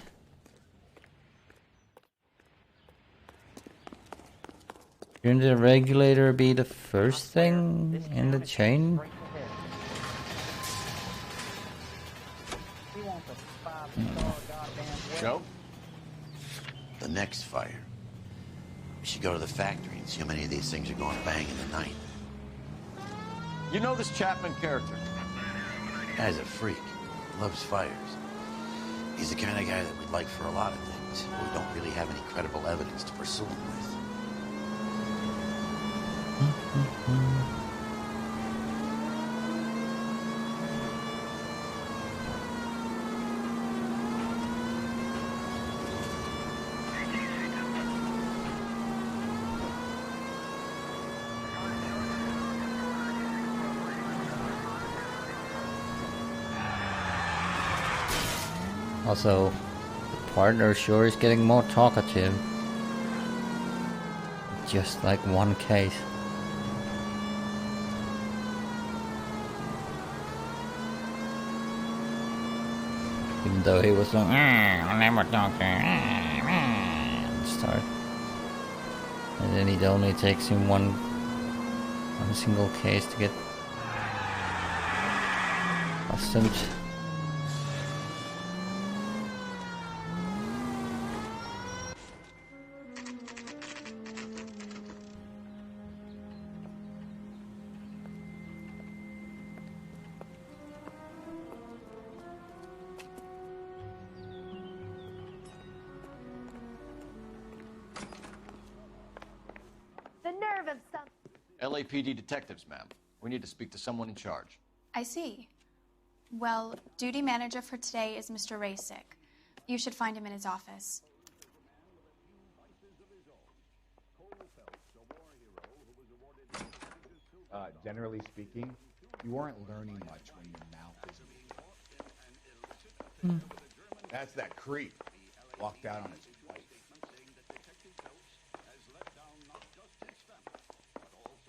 S1: Shouldn't the regulator be the first thing in the chain?
S14: He wants a 5-star goddamn wedding.
S8: Joe? The next fire. We should go to the factory and see how many of these things are going bang in the night.
S9: You know this Chapman character?
S8: Guy's a freak. Loves fires. He's the kind of guy that we'd like for a lot of things, but we don't really have any credible evidence to pursue him with.
S1: Also, the partner sure is getting more talkative. Just like one case. Even though he was like, I'll never talk to at the start. And then it only takes him one single case to get accustomed.
S13: The nerve of some...
S9: LAPD detectives, ma'am. We need to speak to someone in charge.
S6: I see. Well, duty manager for today is Mr. Rasick. You should find him in his office.
S19: Generally speaking, you aren't learning much when your mouth is moving. That's that creep. Walked out on his wife.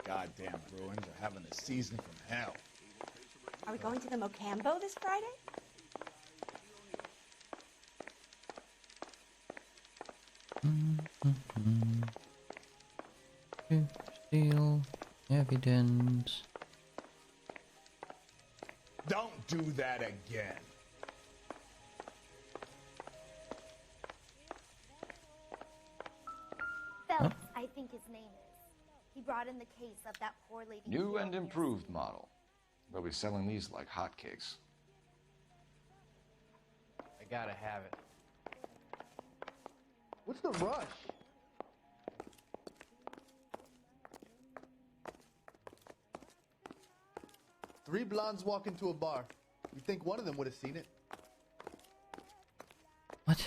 S19: Goddamn Bruins are having a season from hell.
S13: Are we going to the Mocambo this Friday?
S1: Steal evidence.
S19: Don't do that again.
S13: Phelps, I think his name is. He brought in the case of that poor lady.
S9: New and improved model. They'll be selling these like hotcakes.
S3: I gotta have it.
S14: What's the rush?
S22: Three blondes walk into a bar. You think one of them would have seen it?
S1: What?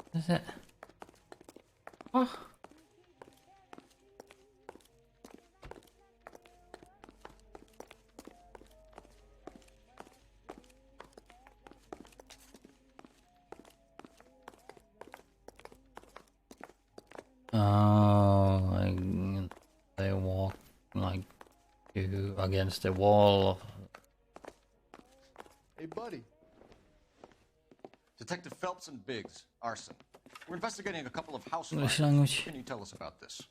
S1: What is that? Oh. Oh, like they walk like you against the wall.
S22: Hey, buddy.
S9: Detective Phelps and Biggs, arson. We're investigating a couple of house
S1: English
S9: fires.
S1: language.
S9: What can you tell us about this?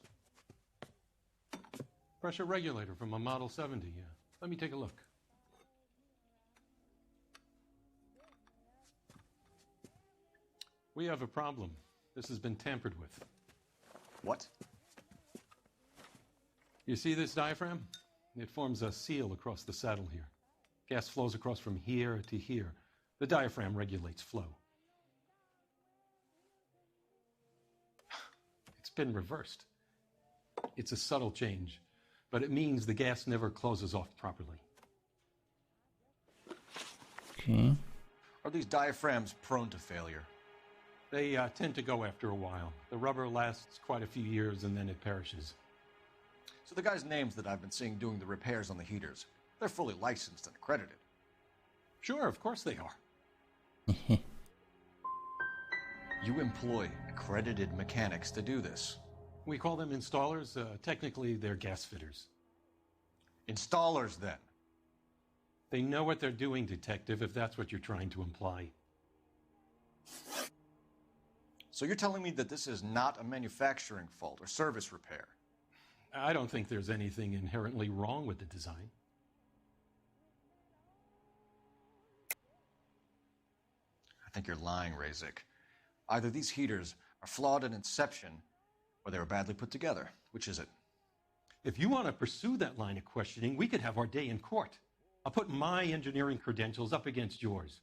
S17: Pressure regulator from a Model 70, yeah. Let me take a look. We have a problem. This has been tampered with.
S9: What?
S17: You see this diaphragm? It forms a seal across the saddle here. Gas flows across from here to here. The diaphragm regulates flow. It's been reversed. It's a subtle change, but it means the gas never closes off properly.
S1: Okay.
S9: Are these diaphragms prone to failure?
S17: They tend to go after a while. The rubber lasts quite a few years and then it perishes.
S9: So the guys' names that I've been seeing doing the repairs on the heaters, they're fully licensed and accredited.
S17: Sure, of course they are.
S9: You employ accredited mechanics to do this.
S17: We call them installers. Technically, they're gas fitters.
S9: Installers, then?
S17: They know what they're doing, Detective, if that's what you're trying to imply.
S9: So you're telling me that this is not a manufacturing fault or service repair?
S17: I don't think there's anything inherently wrong with the design.
S9: think you're lying, Razik. Either these heaters are flawed at inception, or they were badly put together. Which is it?
S7: If you want to pursue that line of questioning, we could have our day in court. I'll put my engineering credentials up against yours.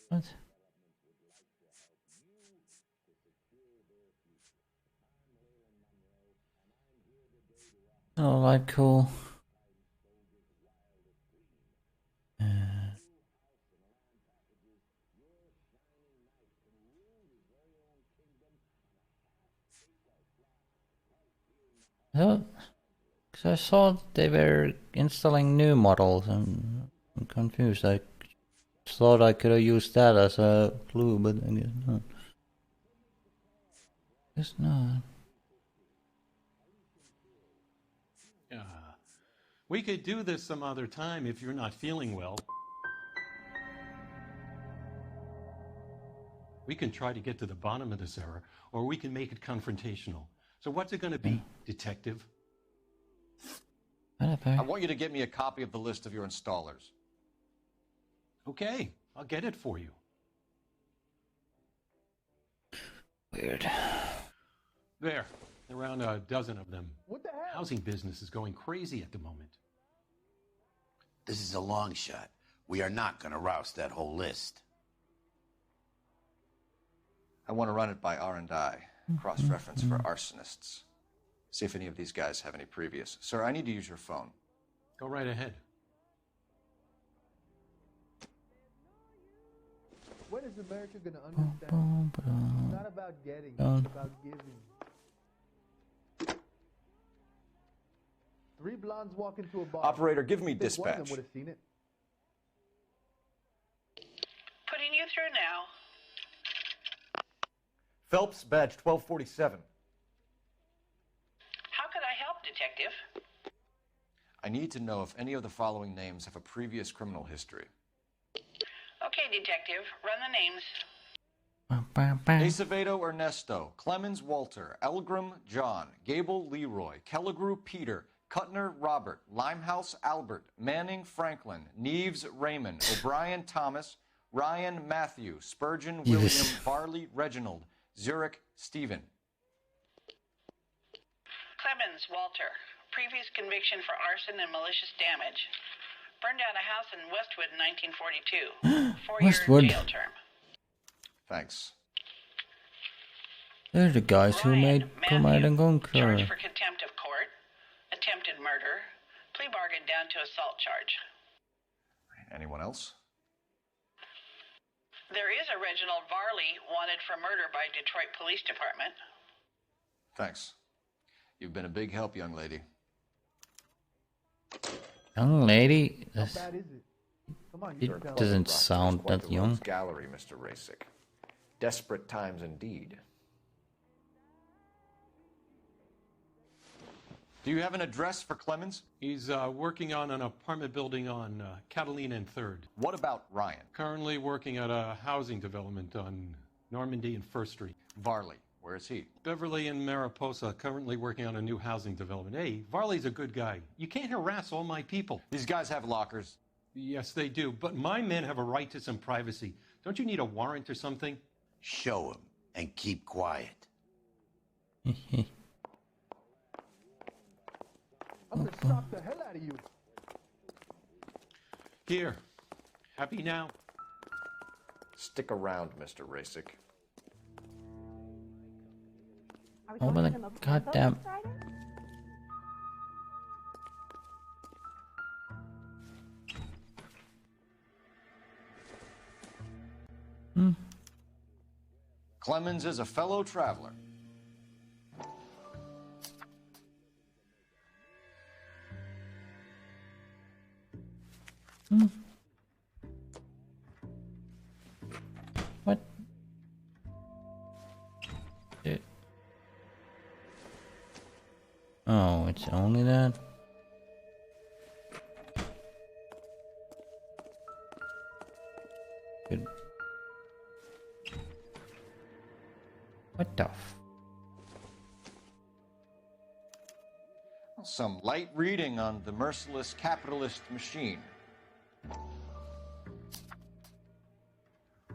S1: What? Oh, like cool. Because I saw they were installing new models and I'm confused. I thought I could have used that as a clue, but I guess not. Guess not.
S7: We could do this some other time if you're not feeling well. We can try to get to the bottom of this error, or we can make it confrontational. So what's it going to be, detective?
S1: Whatever.
S9: I want you to get me a copy of the list of your installers.
S7: Okay, I'll get it for you.
S1: Weird.
S7: There, around a dozen of them.
S22: What the hell?
S7: Housing business is going crazy at the moment.
S8: This is a long shot. We are not going to roust that whole list.
S9: I want to run it by R&I, cross-reference for arsonists. See if any of these guys have any previous. Sir, I need to use your phone.
S7: Go right ahead.
S22: When is America gonna understand? It's not about getting, it's about giving. 3 blondes walk into a bar.
S9: Operator, give me
S22: One of them
S9: dispatch.
S22: would have seen it.
S20: Putting you through now.
S9: Phelps, badge 1247.
S20: How could I help, Detective?
S9: I need to know if any of the following names have a previous criminal history.
S20: Okay, Detective, run the names.
S9: Acevedo Ernesto, Clemens Walter, Elgram John, Gable Leroy, Kelligrew Peter, Cutner Robert, Limehouse Albert, Manning Franklin, Neves Raymond, O'Brien Thomas, Ryan Matthew, Spurgeon William, Varley Reginald, Zurich Stephen.
S20: Clemens Walter, previous conviction for arson and malicious damage. Burned down a house in Westwood in 1942. 4-year
S1: Westwood.
S20: jail term.
S9: Thanks.
S1: They're the guys who made Command and Conquer.
S20: Charged for contempt of court, attempted murder, plea bargain down to assault charge.
S9: Anyone else?
S20: There is a Reginald Varley wanted for murder by Detroit Police Department.
S9: Thanks. You've been a big help, young lady.
S1: Young lady?
S22: How bad is it? Come on, you
S1: It
S22: tell
S1: doesn't
S22: us.
S1: sound that young.
S9: Gallery, Mr. Rasick. Desperate times indeed. Do you have an address for Clemens?
S7: He's working on an apartment building on Catalina and 3rd.
S9: What about Ryan?
S7: Currently working at a housing development on Normandy and 1st Street.
S9: Varley, where is he?
S7: Beverly and Mariposa, currently working on a new housing development. Hey, Varley's a good guy. You can't harass all my people.
S9: These guys have lockers.
S7: Yes, they do, but my men have a right to some privacy. Don't you need a warrant or something?
S8: Show him and keep quiet.
S22: I'm gonna shock the hell out of you.
S7: Here. Happy now?
S9: Stick around, Mr. Rasick.
S1: Oh, but goddamn.
S9: Clemens is a fellow traveler.
S1: What? Oh, it's only that? Good. What the f...
S9: some light reading on the merciless capitalist machine.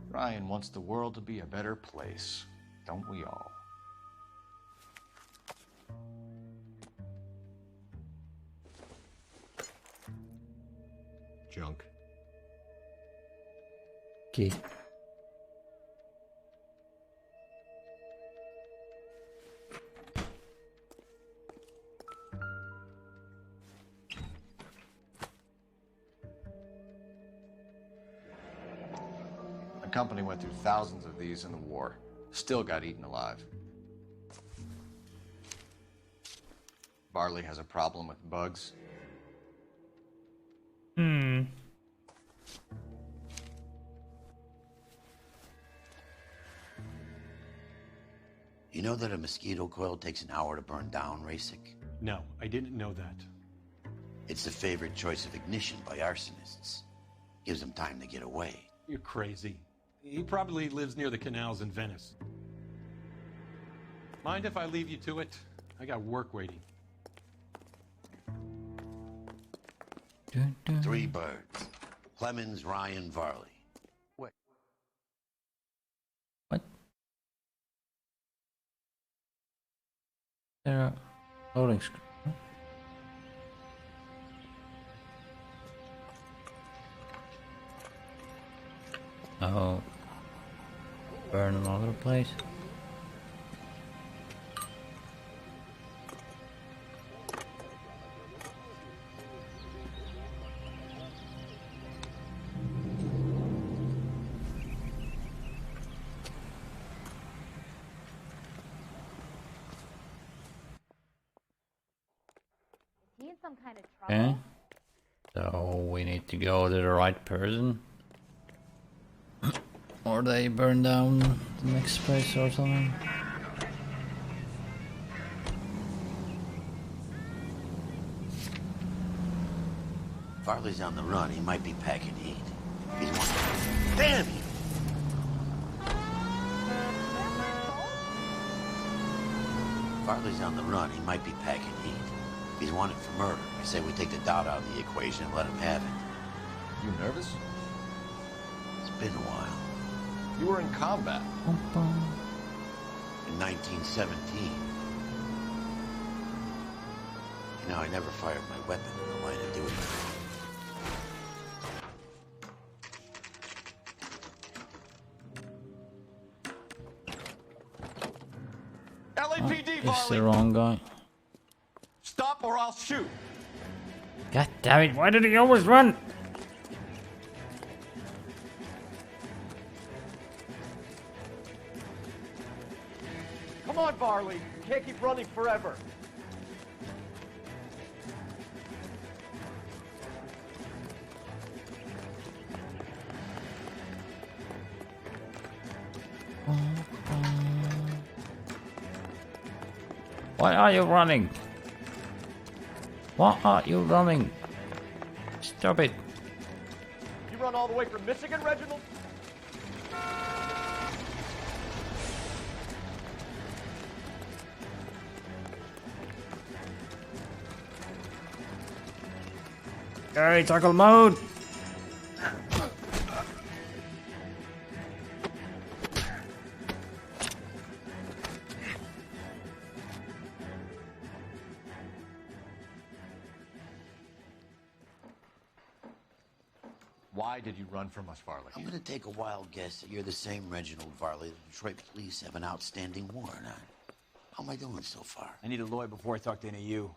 S9: Ryan wants the world to be a better place, don't we all?
S7: Junk.
S1: Okay.
S9: The company went through thousands of these in the war. Still got eaten alive. Varley has a problem with bugs.
S1: Hmm.
S8: You know that a mosquito coil takes an hour to burn down, Rasic?
S7: No, I didn't know that.
S8: It's the favorite choice of ignition by arsonists. Gives them time to get away.
S7: You're crazy. He probably lives near the canals in Venice. Mind if I leave you to it? I got work waiting.
S8: 3 birds. Clemens, Ryan, Varley.
S1: There are loading screen. Oh. Burn another place.
S13: He in some kind of trouble?
S1: Okay. So we need to go to the right person. Or they burn down the next place or something.
S8: Varley's on the run. He might be packing heat. He's one. Damn you! Varley's on the run. He might be packing heat. If he's wanted for murder, I say we take the doubt out of the equation and let him have it.
S9: You nervous?
S8: It's been a while.
S9: You were in combat.
S8: In 1917. You know, I never fired my weapon in the line of duty.
S9: LAPD,
S1: It's
S9: Varley!
S1: the wrong guy.
S9: Stop or I'll shoot!
S1: God damn it, why did he always run?
S21: Come on, Varley. You can't keep running forever.
S1: Why are you running? Why are you running? Stop it.
S21: You run all the way from Michigan, Reginald?
S1: Hey, tackle mode!
S9: Why did you run from us, Varley?
S8: I'm gonna take a wild guess that you're the same Reginald Varley the Detroit police have an outstanding warrant on. How am I doing so far?
S21: I need a lawyer before I talk to any of you.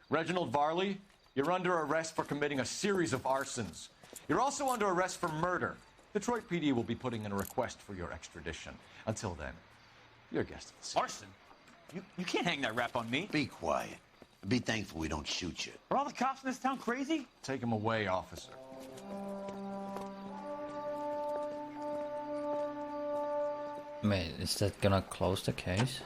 S9: Reginald Varley, you're under arrest for committing a series of arsons. You're also under arrest for murder. Detroit PD will be putting in a request for your extradition. Until then, you're a guest of the city.
S2: Arson? You can't hang that rap on me.
S8: Be quiet. And be thankful we don't shoot you.
S2: Are all the cops in this town crazy?
S9: Take him away, officer.
S1: Wait, is that gonna close the case?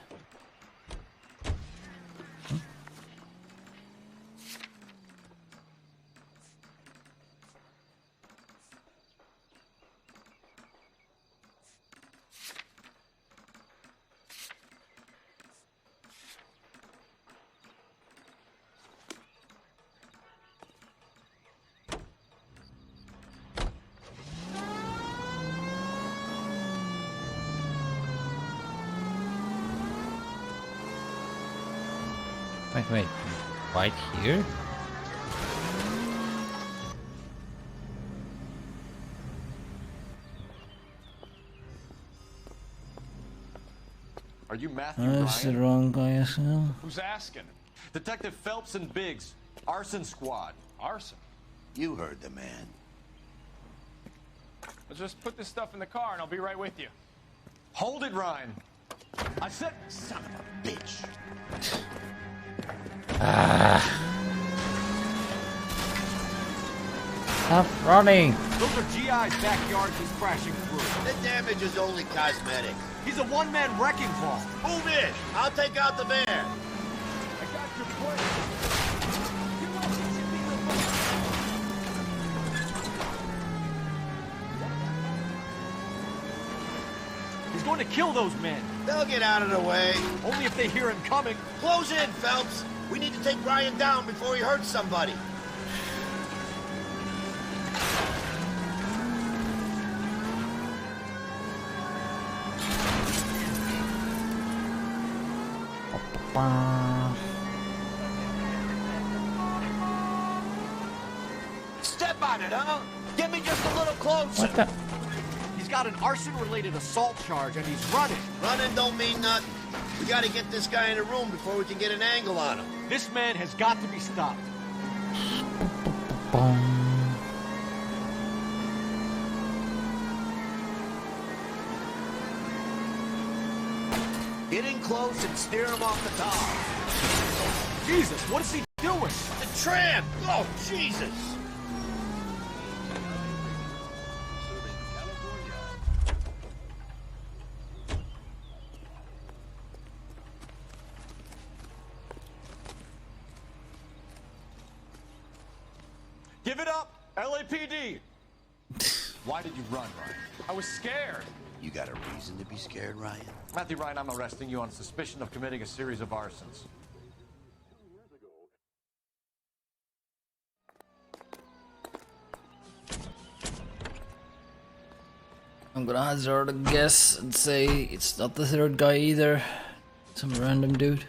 S1: Wait. Right here?
S9: Are you Matthew
S1: That's the
S9: Ryan?
S1: wrong guy as well.
S9: Who's asking? Detective Phelps and Biggs, arson squad.
S8: Arson? You heard the man.
S3: Let's just put this stuff in the car and I'll be right with you.
S9: Hold it, Ryan. I said,
S8: son of a bitch.
S1: Stop running.
S11: Those are GI's backyards he's crashing through.
S8: The damage is only cosmetic.
S11: He's a one-man wrecking ball.
S8: Move in. I'll take out the van.
S11: I got your point. He's going to kill those men.
S8: They'll get out of the way.
S11: Only if they hear him coming.
S8: Close in, Phelps. We need to take Ryan down before he hurts somebody.
S11: Step on it, huh? Get me just a little closer.
S1: What the?
S11: He's got an arson-related assault charge, and he's running.
S8: Running don't mean nothing. We gotta get this guy in a room before we can get an angle on him.
S11: This man has got to be stopped.
S8: Get in close and steer him off the top.
S11: Jesus, what is he doing?
S8: The tramp! Oh, Jesus!
S9: give it up, LAPD. Why did you run, Ryan?
S3: I was scared.
S8: You got a reason to be scared, Ryan?
S9: Matthew Ryan, I'm arresting you on suspicion of committing a series of arsons.
S1: I'm gonna hazard a guess and say it's not the third guy either. Some random dude.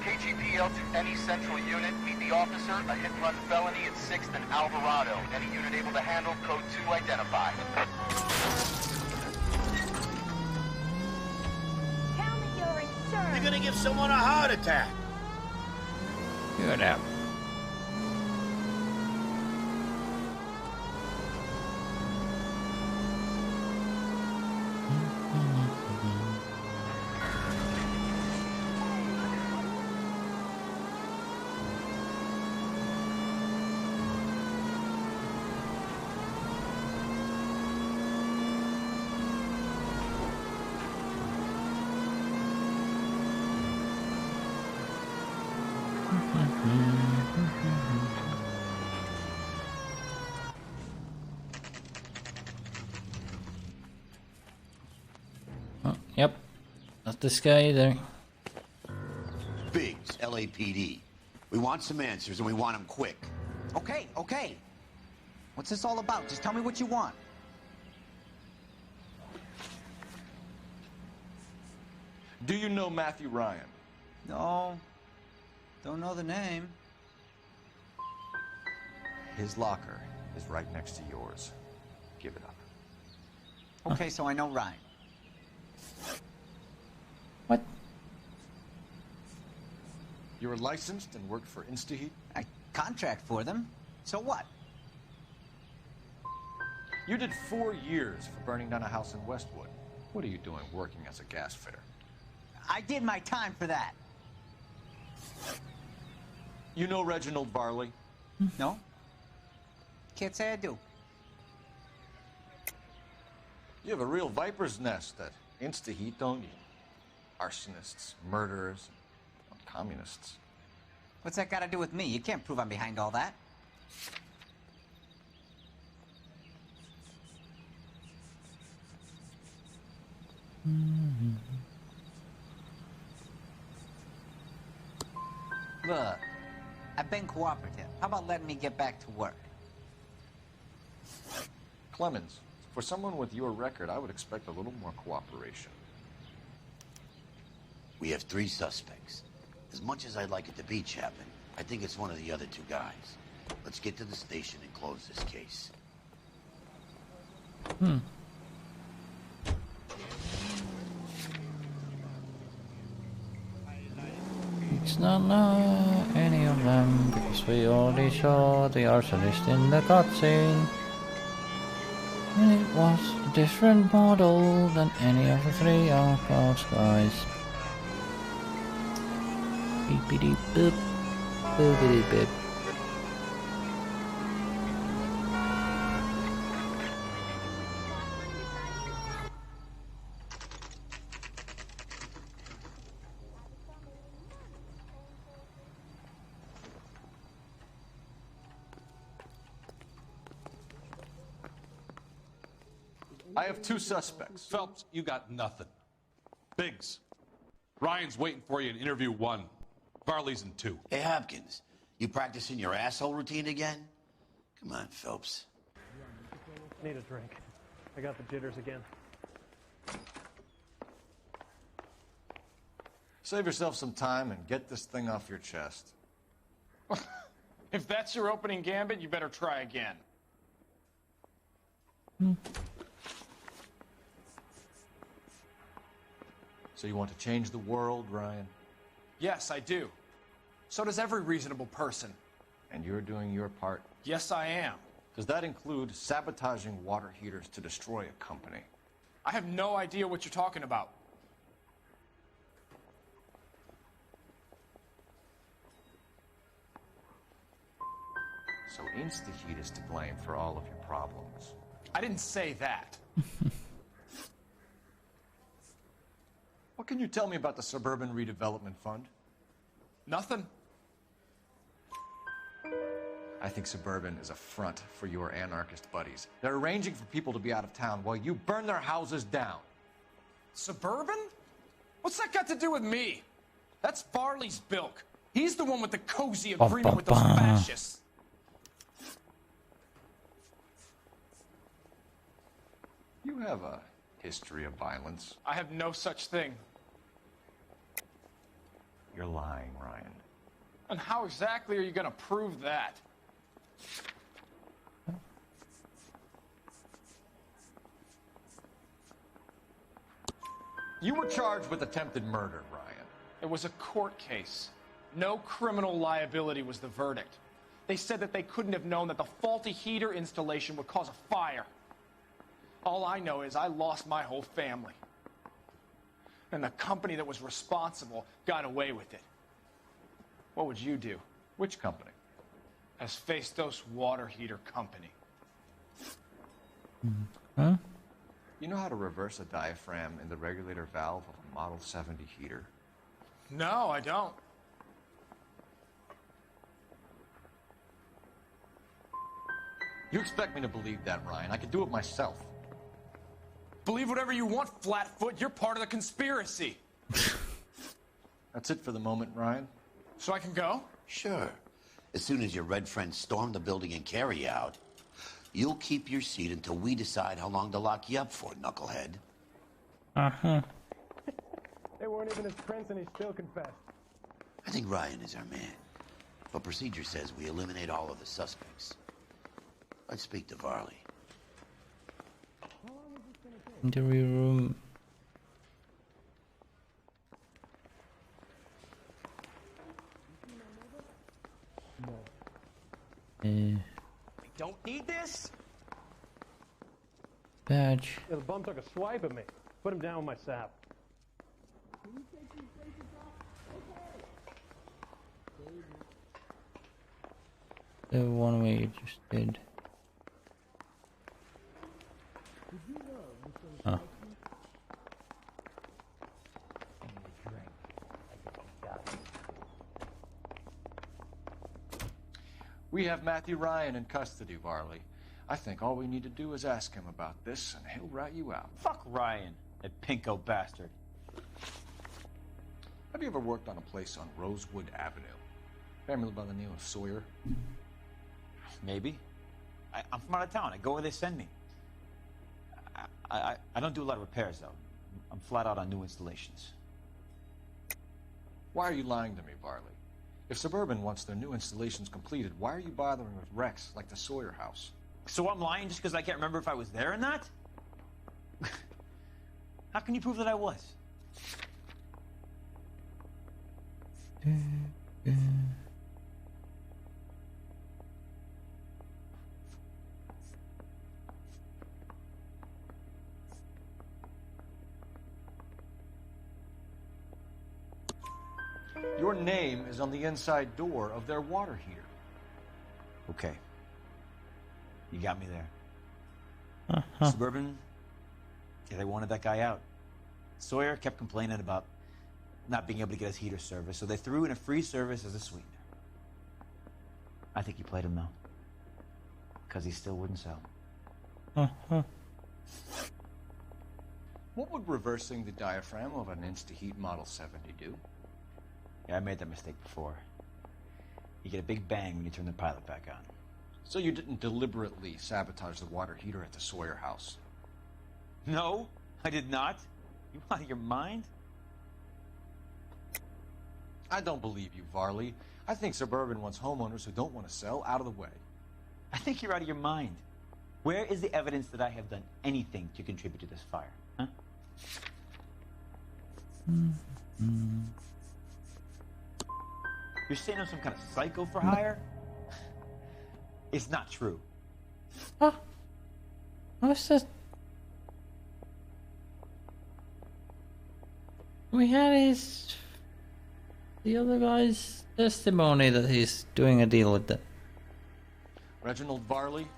S24: KGPL to any central unit. Meet the officer. A hit-and-run felony at 6th and Alvarado. Any unit able to handle code 2 identified.
S13: Tell me you're insured.
S8: You're gonna give someone a heart attack.
S1: Good out. Oh, yep. Not this guy either.
S8: Biggs, LAPD. We want some answers, and we want them quick.
S12: Okay, okay. What's this all about? Just tell me what you want.
S9: Do you know Matthew Ryan?
S12: No. Don't know the name.
S9: His locker is right next to yours. Give it up.
S12: Okay, so I know Ryan.
S1: What?
S9: You were licensed and worked for InstaHeat?
S12: I contract for them. So what?
S9: You did 4 years for burning down a house in Westwood. What are you doing working as a gas fitter?
S12: I did my time for that.
S9: You know Reginald Barley?
S12: No? Can't say I do.
S9: You have a real viper's nest at InstaHeat, don't you? arsonists, murderers, communists.
S12: What's that got to do with me? You can't prove I'm behind all that. Look, I've been cooperative. How about letting me get back to work?
S9: Clemens, for someone with your record, I would expect a little more cooperation.
S8: We have 3 suspects. As much as I'd like it to be Chapman, I think it's one of the other 2 guys. Let's get to the station and close this case.
S1: It's not any of them, because we already saw the arsonist in the cutscene. And it was a different model than any of the 3 outlaws guys. Beepity boop, boopity boop.
S9: I have 2 suspects.
S4: Phelps, you got nothing. Biggs, Ryan's waiting for you in interview 1. Varley's in 2.
S8: Hey, Hopkins, you practicing your asshole routine again? Come on, Phelps.
S15: Need a drink. I got the jitters again.
S9: Save yourself some time and get this thing off your chest.
S18: If that's your opening gambit, you better try again.
S9: So you want to change the world, Ryan?
S18: Yes, I do. So does every reasonable person.
S9: And you're doing your part?
S18: Yes, I am.
S9: Does that include sabotaging water heaters to destroy a company?
S18: I have no idea what you're talking about.
S9: So InstaHeat is to blame for all of your problems.
S18: I didn't say that.
S9: What can you tell me about the Suburban Redevelopment Fund?
S18: Nothing.
S9: I think Suburban is a front for your anarchist buddies. They're arranging for people to be out of town while you burn their houses down.
S18: Suburban? What's that got to do with me? That's Varley's bilk. He's the one with the cozy agreement with those fascists.
S9: You have a history of violence.
S18: I have no such thing.
S9: You're lying, Ryan.
S18: And how exactly are you going to prove that?
S9: You were charged with attempted murder, Ryan.
S18: It was a court case. No criminal liability was the verdict. They said that they couldn't have known that the faulty heater installation would cause a fire. All I know is I lost my whole family. And the company that was responsible got away with it. What would you do?
S9: Which company?
S18: Hephaestus Water Heater Company.
S1: Huh?
S9: You know how to reverse a diaphragm in the regulator valve of a Model 70 heater?
S18: No, I don't.
S9: You expect me to believe that, Ryan? I could do it myself.
S18: Believe whatever you want, Flatfoot. You're part of the conspiracy.
S9: That's it for the moment, Ryan.
S18: So I can go?
S8: Sure. As soon as your red friends storm the building and carry out, you'll keep your seat until we decide how long to lock you up for, knucklehead.
S1: Uh-huh.
S15: They weren't even his prints and he still confessed.
S8: I think Ryan is our man. But procedure says we eliminate all of the suspects. Let's speak to Varley.
S1: Interview room.
S18: I don't need this?
S1: Badge.
S15: Yeah, the bum took a swipe at me. Put him down with my sap.
S1: The one we just did.
S9: We have Matthew Ryan in custody, Varley. I think all we need to do is ask him about this, and he'll rat you out.
S2: Fuck Ryan, that pinko bastard.
S9: Have you ever worked on a place on Rosewood Avenue? Family by the name of Sawyer?
S2: Maybe. I'm from out of town. I go where they send me. I don't do a lot of repairs, though. I'm flat out on new installations.
S9: Why are you lying to me, Varley? If Suburban wants their new installations completed, why are you bothering with wrecks like the Sawyer house?
S2: So I'm lying just because I can't remember if I was there or not? How can you prove that I was?
S9: Your name is on the inside door of their water heater.
S2: Okay. You got me there.
S1: Uh-huh.
S2: Suburban, yeah, they wanted that guy out. Sawyer kept complaining about not being able to get his heater service, so they threw in a free service as a sweetener. I think he played him, though. Because he still wouldn't sell.
S1: Uh-huh.
S9: What would reversing the diaphragm of an Insta-Heat Model 70 do?
S2: Yeah, I made that mistake before. You get a big bang when you turn the pilot back on.
S9: So you didn't deliberately sabotage the water heater at the Sawyer house?
S2: No, I did not. You out of your mind?
S9: I don't believe you, Varley. I think Suburban wants homeowners who don't want to sell out of the way.
S2: I think you're out of your mind. Where is the evidence that I have done anything to contribute to this fire? Huh?
S1: Mm-hmm.
S2: You're saying I'm some kind of psycho for hire? It's not true.
S1: Huh? What's this? We had the other guy's testimony that he's doing a deal with them.
S9: Reginald Varley,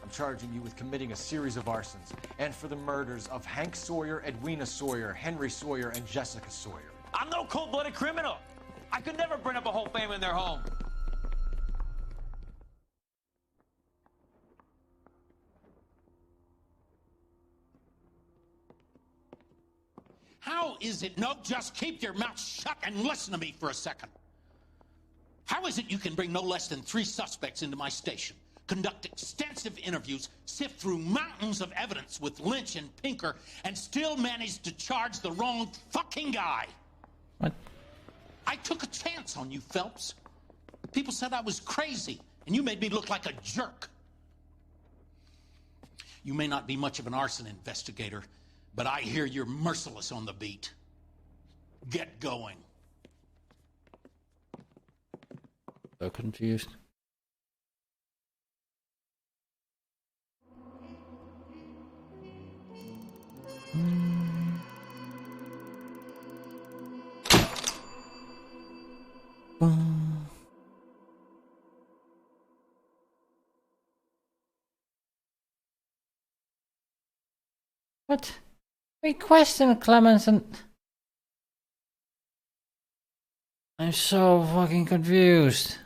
S9: I'm charging you with committing a series of arsons and for the murders of Hank Sawyer, Edwina Sawyer, Henry Sawyer, and Jessica Sawyer.
S2: I'm no cold-blooded criminal. I could never burn up a whole family in their home.
S5: How is it? No, just keep your mouth shut and listen to me for a second. How is it you can bring no less than 3 suspects into my station, conduct extensive interviews, sift through mountains of evidence with Lynch and Pinker, and still manage to charge the wrong fucking guy?
S1: What?
S5: I took a chance on you, Phelps. People said I was crazy, and you made me look like a jerk. You may not be much of an arson investigator, but I hear you're merciless on the beat. Get going.
S1: So confused. What? We question Clemens and... I'm so fucking confused.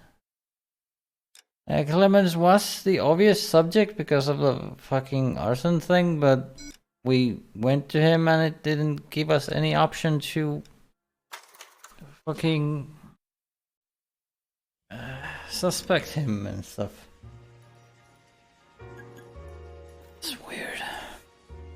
S1: Clemens was the obvious subject because of the fucking arson thing, but we went to him and it didn't give us any option to fucking suspect him and stuff.